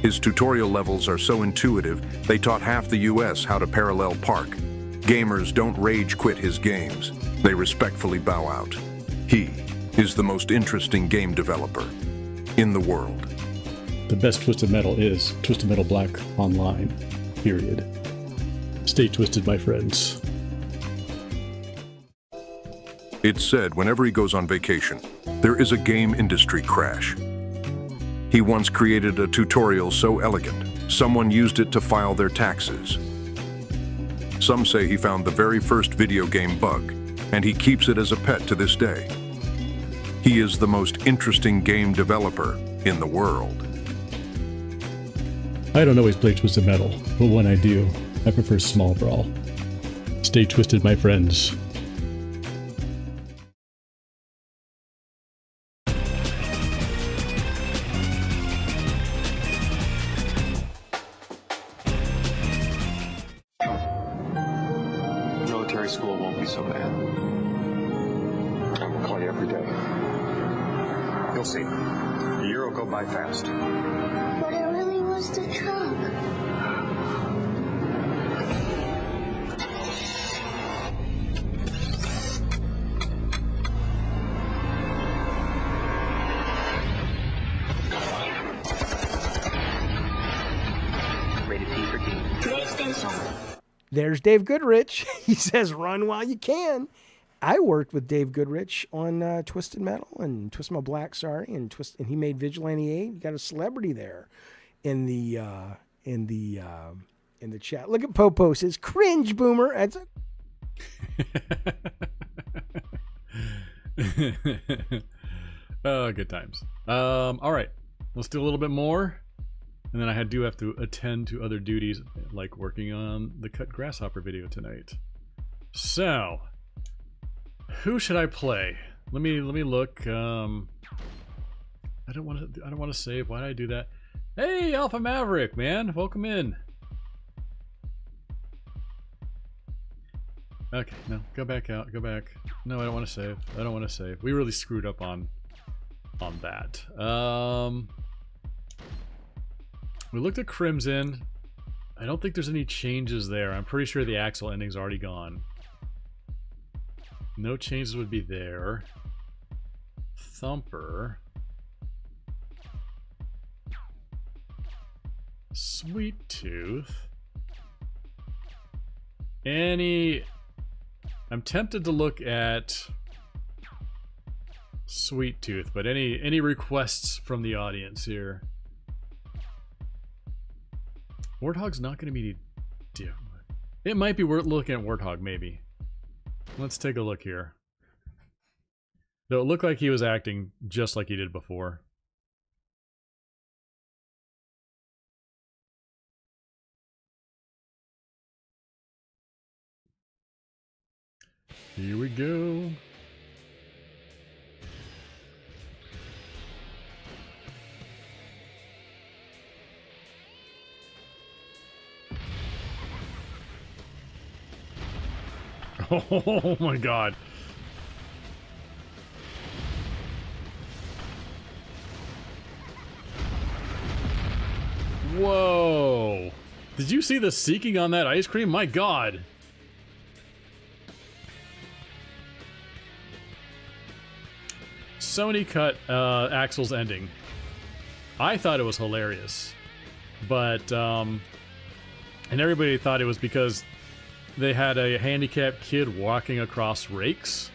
His tutorial levels are so intuitive, they taught half the US how to parallel park. Gamers don't rage quit his games. They respectfully bow out. He is the most interesting game developer in the world.
The best Twisted Metal is Twisted Metal Black Online. Period. Stay twisted, my friends.
It's said whenever he goes on vacation, there is a game industry crash. He once created a tutorial so elegant, someone used it to file their taxes. Some say he found the very first video game bug, and he keeps it as a pet to this day. He is the most interesting game developer in the world.
I don't always play Twisted Metal, but when I do, I prefer small Brawl. Stay twisted, my friends.
Military school won't be so bad. I will call you every day. You'll see. A year will go by fast.
But it really was the truck.
Rated P for D.
There's Dave Goodrich. He says, run while you can. I worked with Dave Goodrich on Twisted Metal and Twisted Metal Black, and he made Vigilante 8. You got a celebrity there in the chat. Look at Popo says, cringe boomer. That's
Oh, good times. All right, let's do a little bit more. And then I do have to attend to other duties, like working on the Cut Grasshopper video tonight. So, who should I play? Let me look. I don't want to save. Why did I do that? Hey, Alpha Maverick, man, welcome in. Okay, no, go back out. Go back. No, I don't want to save. I don't want to save. We really screwed up on that. We looked at Crimson. I don't think there's any changes there. I'm pretty sure the Axel ending's already gone. No changes would be there. Thumper. Sweet Tooth. I'm tempted to look at Sweet Tooth, but any requests from the audience here? Warthog's not going to be different. It might be worth looking at Warthog, maybe. Let's take a look here. Though it looked like he was acting just like he did before. Here we go. Oh my god. Whoa. Did you see the seeking on that ice cream? My god. Sony cut Axel's ending. I thought it was hilarious. But, and everybody thought it was because they had a handicapped kid walking across rakes.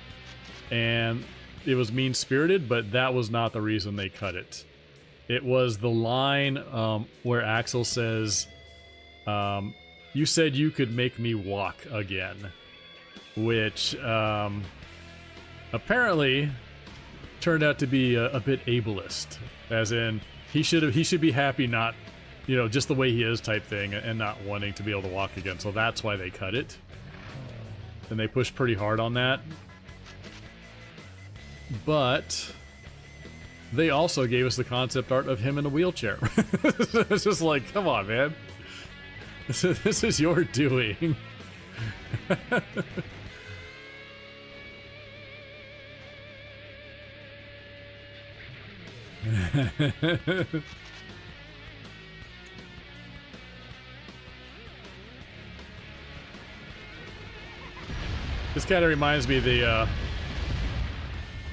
And it was mean-spirited, but that was not the reason they cut it. It was the line where Axel says, you said you could make me walk again. Which, apparently turned out to be a bit ableist. As in, he should be happy not, you know, just the way he is type thing, and not wanting to be able to walk again. So that's why they cut it. And they pushed pretty hard on that. But they also gave us the concept art of him in a wheelchair. It's just like, come on, man. This is your doing. This kind of reminds me of the,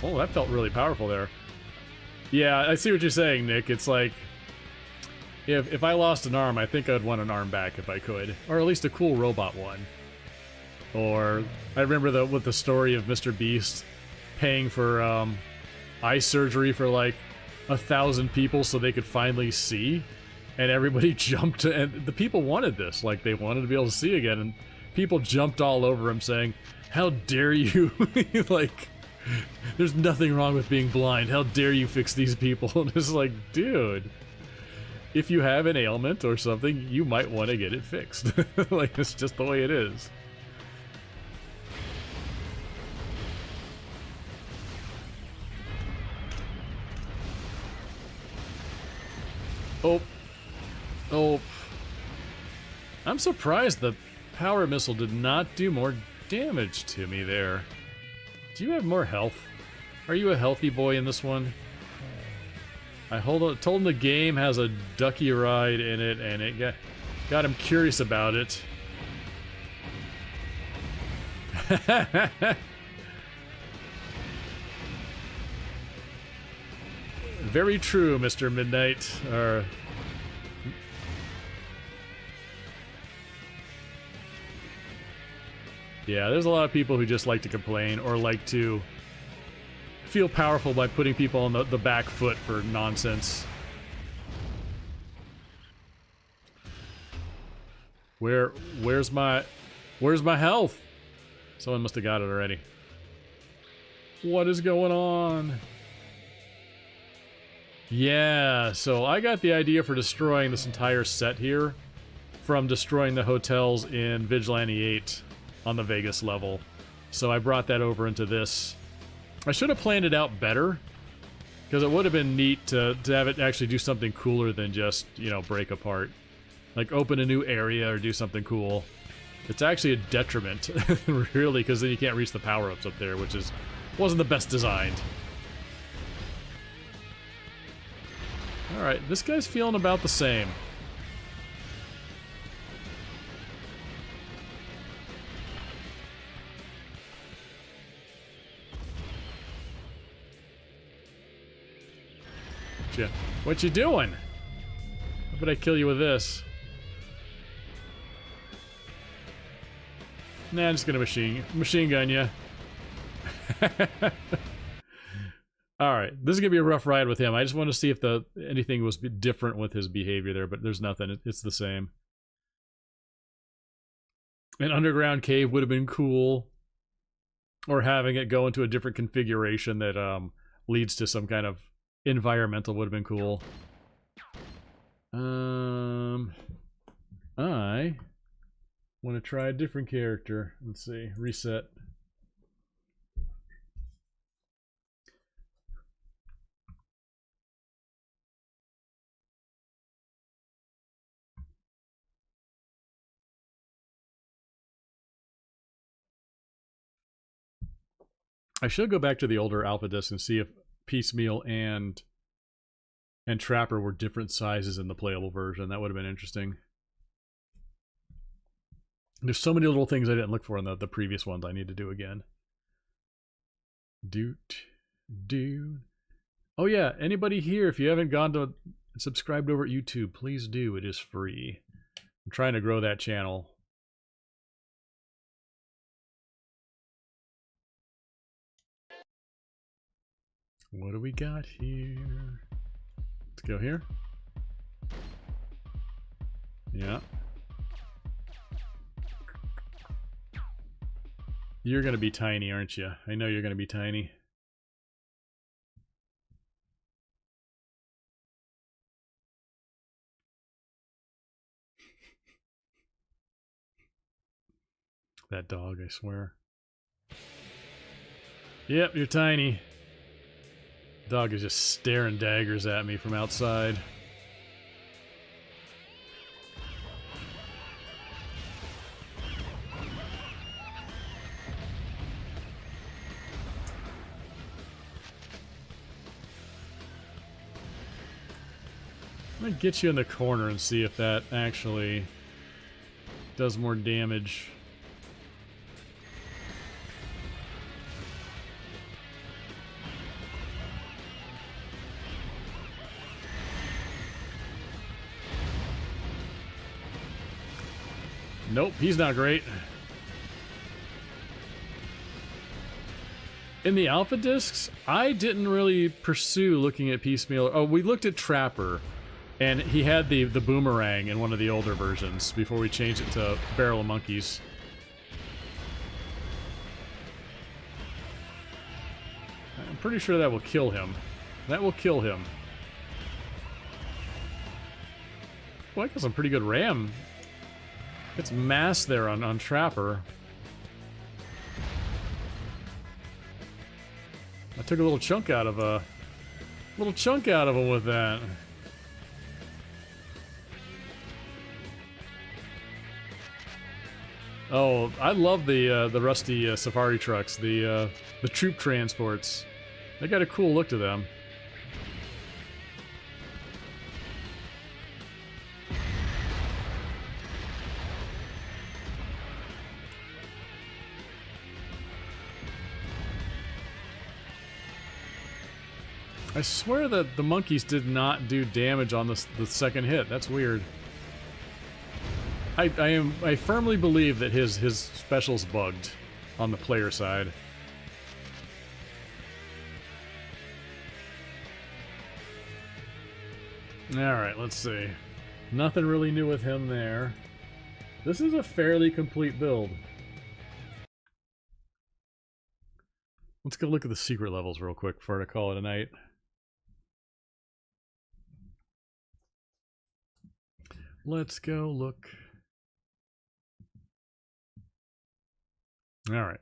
oh, that felt really powerful there. Yeah, I see what you're saying, Nick. It's like, if I lost an arm, I think I'd want an arm back if I could. Or at least a cool robot one. Or, I remember with the story of Mr. Beast paying for, eye surgery for like 1,000 people so they could finally see. And everybody jumped, and the people wanted this. Like, they wanted to be able to see again, and people jumped all over him saying, how dare you, like, there's nothing wrong with being blind, how dare you fix these people? And it's like, dude, if you have an ailment or something, you might want to get it fixed. Like, it's just the way it is. Oh. Oh. I'm surprised the power missile did not do more damage to me there. Do you have more health? Are you a healthy boy in this one? I told him the game has a ducky ride in it, and it got him curious about it. Very true, Mr. Midnight. Yeah, there's a lot of people who just like to complain or like to feel powerful by putting people on the back foot for nonsense. Where's my health? Someone must have got it already. What is going on? Yeah, so I got the idea for destroying this entire set here from destroying the hotels in Vigilante 8 on the Vegas level. So I brought that over into this. I should have planned it out better, because it would have been neat to have it actually do something cooler than just, you know, break apart. Like open a new area or do something cool. It's actually a detriment, really, because then you can't reach the power-ups up there, which wasn't the best designed. Alright, this guy's feeling about the same. What you doing? How about I kill you with this? Nah, I'm just gonna machine gun you. Alright, this is gonna be a rough ride with him. I just want to see if anything was different with his behavior there, but there's nothing. It's the same. An underground cave would have been cool. Or having it go into a different configuration that leads to some kind of environmental would have been cool. I want to try a different character. Let's see. Reset. I should go back to the older alpha disc and see if Piecemeal and Trapper were different sizes in the playable version. That would have been interesting. There's so many little things I didn't look for in the previous ones I need to do again. Dude. Oh yeah, anybody here, if you haven't gone to subscribed over at YouTube, please do. It is free. I'm trying to grow that channel. What do we got here? Let's go here. Yeah. You're going to be tiny, aren't you? I know you're going to be tiny. That dog, I swear. Yep, you're tiny. Dog is just staring daggers at me from outside. I'm gonna get you in the corner and see if that actually does more damage. Nope, he's not great. In the alpha discs, I didn't really pursue looking at Piecemeal. Oh, we looked at Trapper, and he had the boomerang in one of the older versions before we changed it to Barrel of Monkeys. I'm pretty sure that will kill him. That will kill him. Well, I got some pretty good RAM. It's mass there on Trapper. I took a little chunk out of him with that. Oh, I love the rusty safari trucks, the troop transports. They got a cool look to them. I swear that the monkeys did not do damage on the second hit. That's weird. I firmly believe that his special's bugged on the player side. Alright, let's see. Nothing really new with him there. This is a fairly complete build. Let's go look at the secret levels real quick before I call it a night. Let's go look. All right.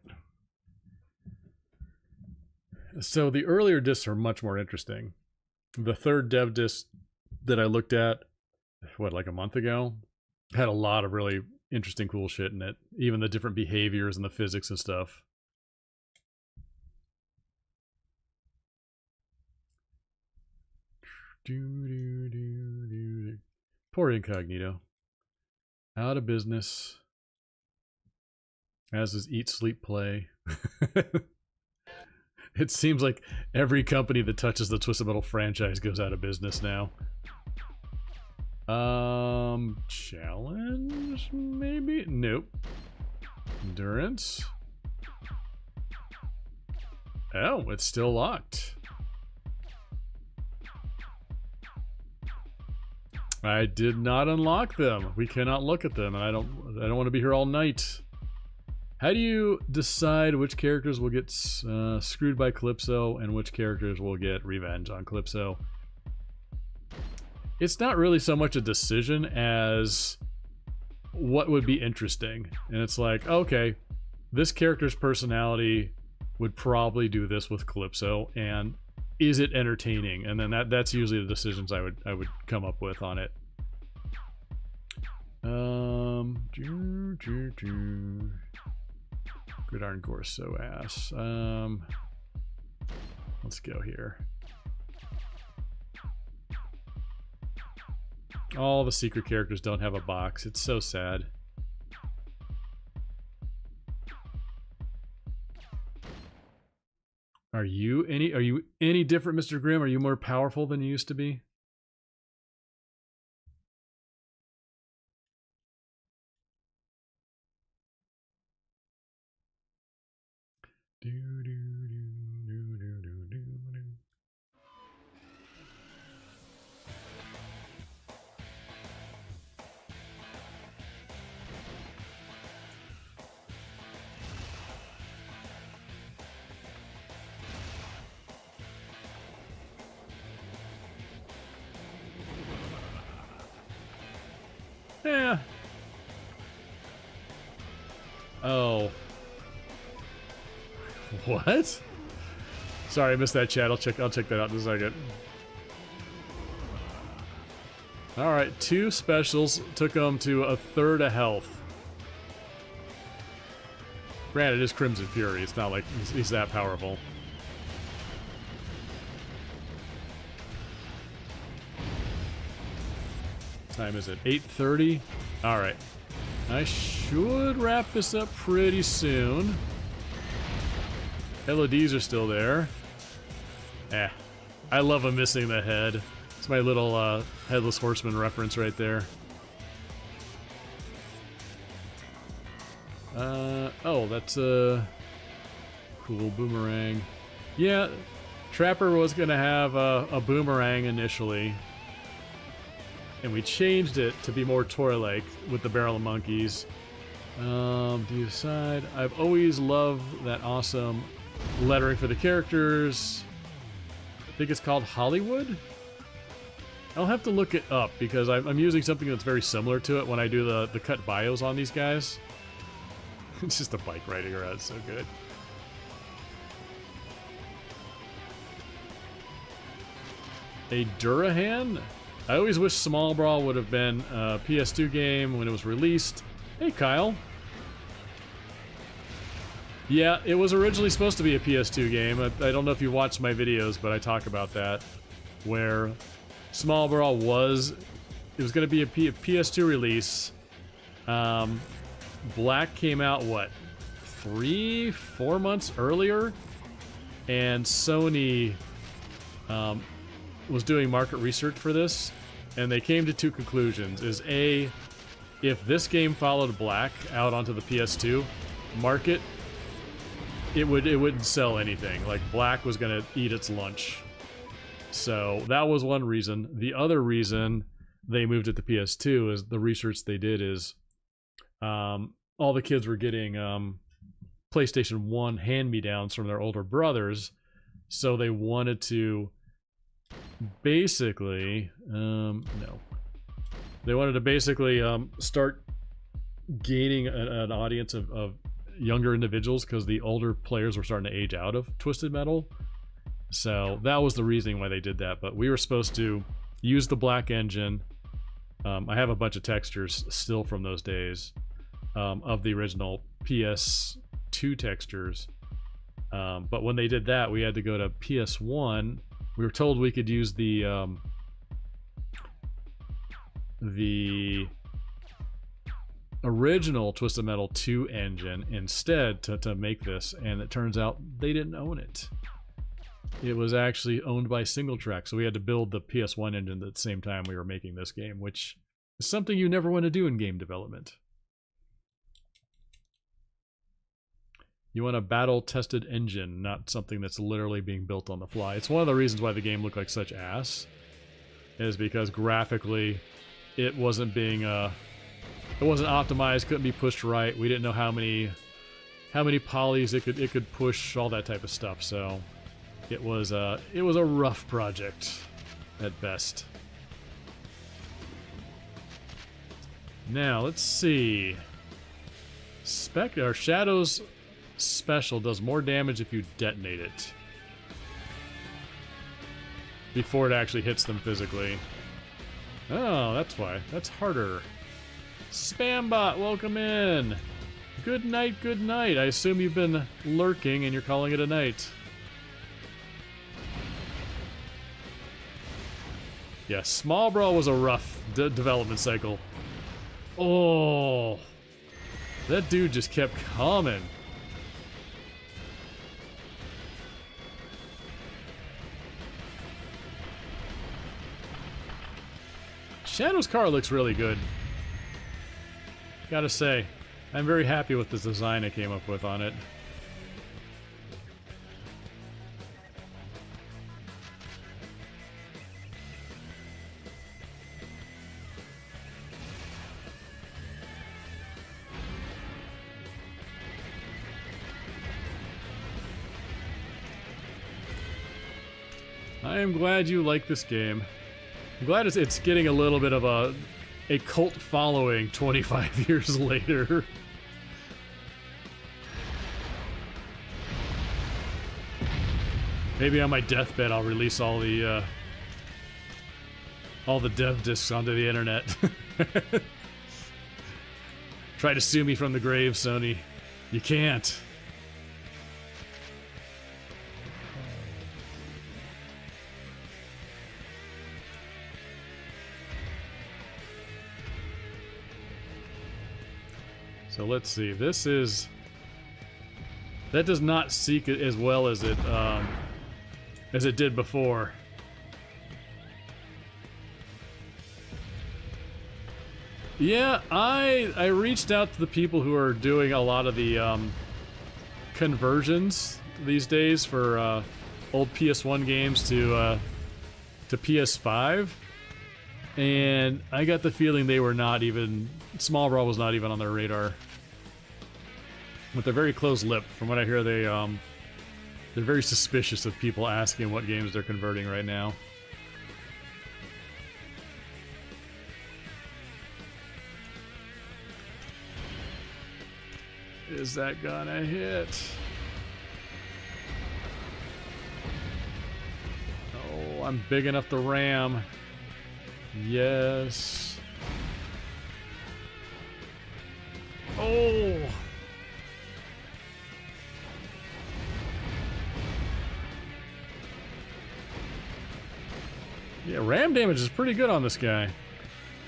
So the earlier discs are much more interesting. The third dev disc that I looked at, what, like a month ago, had a lot of really interesting, cool shit in it. Even the different behaviors and the physics and stuff. Poor Incognito. Out of business. As is Eat, Sleep, Play. It seems like every company that touches the Twisted Metal franchise goes out of business now. Challenge? Maybe? Nope. Endurance? Oh, it's still locked. I did not unlock them. We cannot look at them, and I don't want to be here all night. How do you decide which characters will get screwed by Calypso and which characters will get revenge on Calypso? It's not really so much a decision as what would be interesting. And it's like, okay, this character's personality would probably do this with Calypso, and is it entertaining? And then that's usually the decisions I would come up with on it. Gridiron Gorso ass. Let's go here. All the secret characters don't have a box. It's so sad. Are you any different, Mr. Grimm? Are you more powerful than you used to be? Do, do, do, do, do, do, do, do. Yeah. Oh. What? Sorry, I missed that chat. I'll check that out in a second. Alright, 2 specials took him to a third of health. Granted, it is Crimson Fury. It's not like he's that powerful. Time is it? 8:30? Alright. I should wrap this up pretty soon. LEDs are still there. I love him missing the head. It's my little Headless Horseman reference right there. Oh, that's a cool boomerang. Yeah, Trapper was gonna have a boomerang initially, and we changed it to be more toy-like with the barrel of monkeys. Do you decide? I've always loved that awesome lettering for the characters. I think it's called Hollywood. I'll have to look it up because I'm using something that's very similar to it when I do the cut bios on these guys. It's just a bike riding around. It's so good. A Durahan? I always wish Small Brawl would have been a PS2 game when it was released. Hey, Kyle. Yeah, it was originally supposed to be a PS2 game. I don't know if you watched my videos, but I talk about that. Where Small Brawl was going to be a PS2 release. Black came out, what, 3-4 months earlier? And Sony was doing market research for this, and they came to 2 conclusions. Is A, if this game followed Black out onto the PS2 market, it wouldn't sell anything. Like, Black was going to eat its lunch. So that was one reason. The other reason they moved it to PS2 is the research they did is all the kids were getting PlayStation 1 hand-me-downs from their older brothers, so they wanted to basically they wanted to basically start gaining an audience of younger individuals because the older players were starting to age out of Twisted Metal. So that was the reasoning why they did that. But we were supposed to use the Black engine. I have a bunch of textures still from those days of the original PS2 textures. But when they did that, we had to go to PS1. We were told we could use the original Twisted Metal 2 engine instead to make this, and it turns out they didn't own it. It was actually owned by Singletrack, so we had to build the PS1 engine at the same time we were making this game, which is something you never want to do in game development. You want a battle-tested engine, not something that's literally being built on the fly. It's one of the reasons why the game looked like such ass, is because graphically it wasn't being it wasn't optimized, couldn't be pushed right. We didn't know how many polys it could push, all that type of stuff. So it was a rough project at best. Now let's see. Shadows special does more damage if you detonate it before it actually hits them physically. Oh, that's why. That's harder. Spambot, welcome in. Good night, good night. I assume you've been lurking and you're calling it a night. Yeah, Small Brawl was a rough development cycle. Oh, that dude just kept coming. Shadow's car looks really good. Gotta say, I'm very happy with the design I came up with on it. I am glad you like this game. I'm glad it's getting a little bit of a cult following 25 years later. Maybe on my deathbed I'll release all the dev discs onto the internet. Try to sue me from the grave, Sony. You can't. So let's see. This is... That does not seek it as well as it did before. Yeah, I reached out to the people who are doing a lot of the conversions these days for old PS1 games to PS5, and I got the feeling they were not even... Small Brawl was not even on their radar. With their very close-lipped, from what I hear, they're very suspicious of people asking what games they're converting right now. Is that gonna hit? Oh, I'm big enough to ram. Yes. Oh! Yeah, ram damage is pretty good on this guy.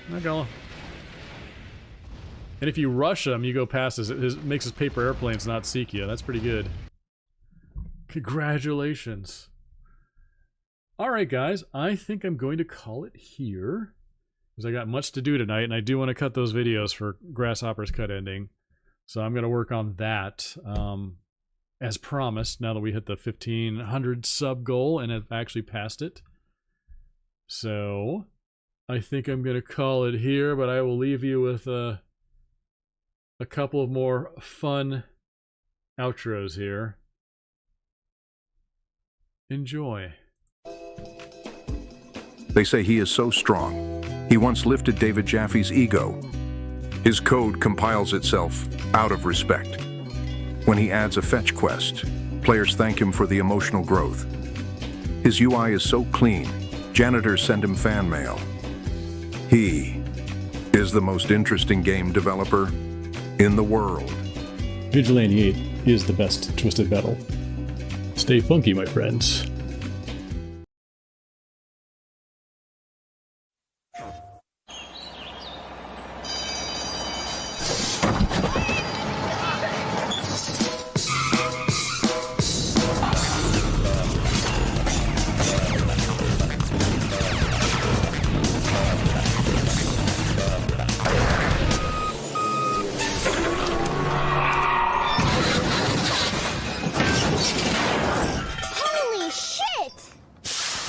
Not gonna... And if you rush him, you go past makes his paper airplanes not seek you. That's pretty good. Congratulations. Alright guys, I think I'm going to call it here. Because I got much to do tonight, and I do want to cut those videos for Grasshopper's cut ending. So I'm going to work on that. As promised, now that we hit the 1,500 sub goal, and have actually passed it. So, I think I'm going to call it here, but I will leave you with a couple of more fun outros here. Enjoy.
They say he is so strong. He once lifted David Jaffe's ego. His code compiles itself out of respect. When he adds a fetch quest, players thank him for the emotional growth. His UI is so clean, janitors send him fan mail. He is the most interesting game developer in the world.
Vigilante 8 is the best Twisted Metal. Stay funky, my friends.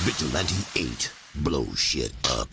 Vigilante 8. Blow shit up.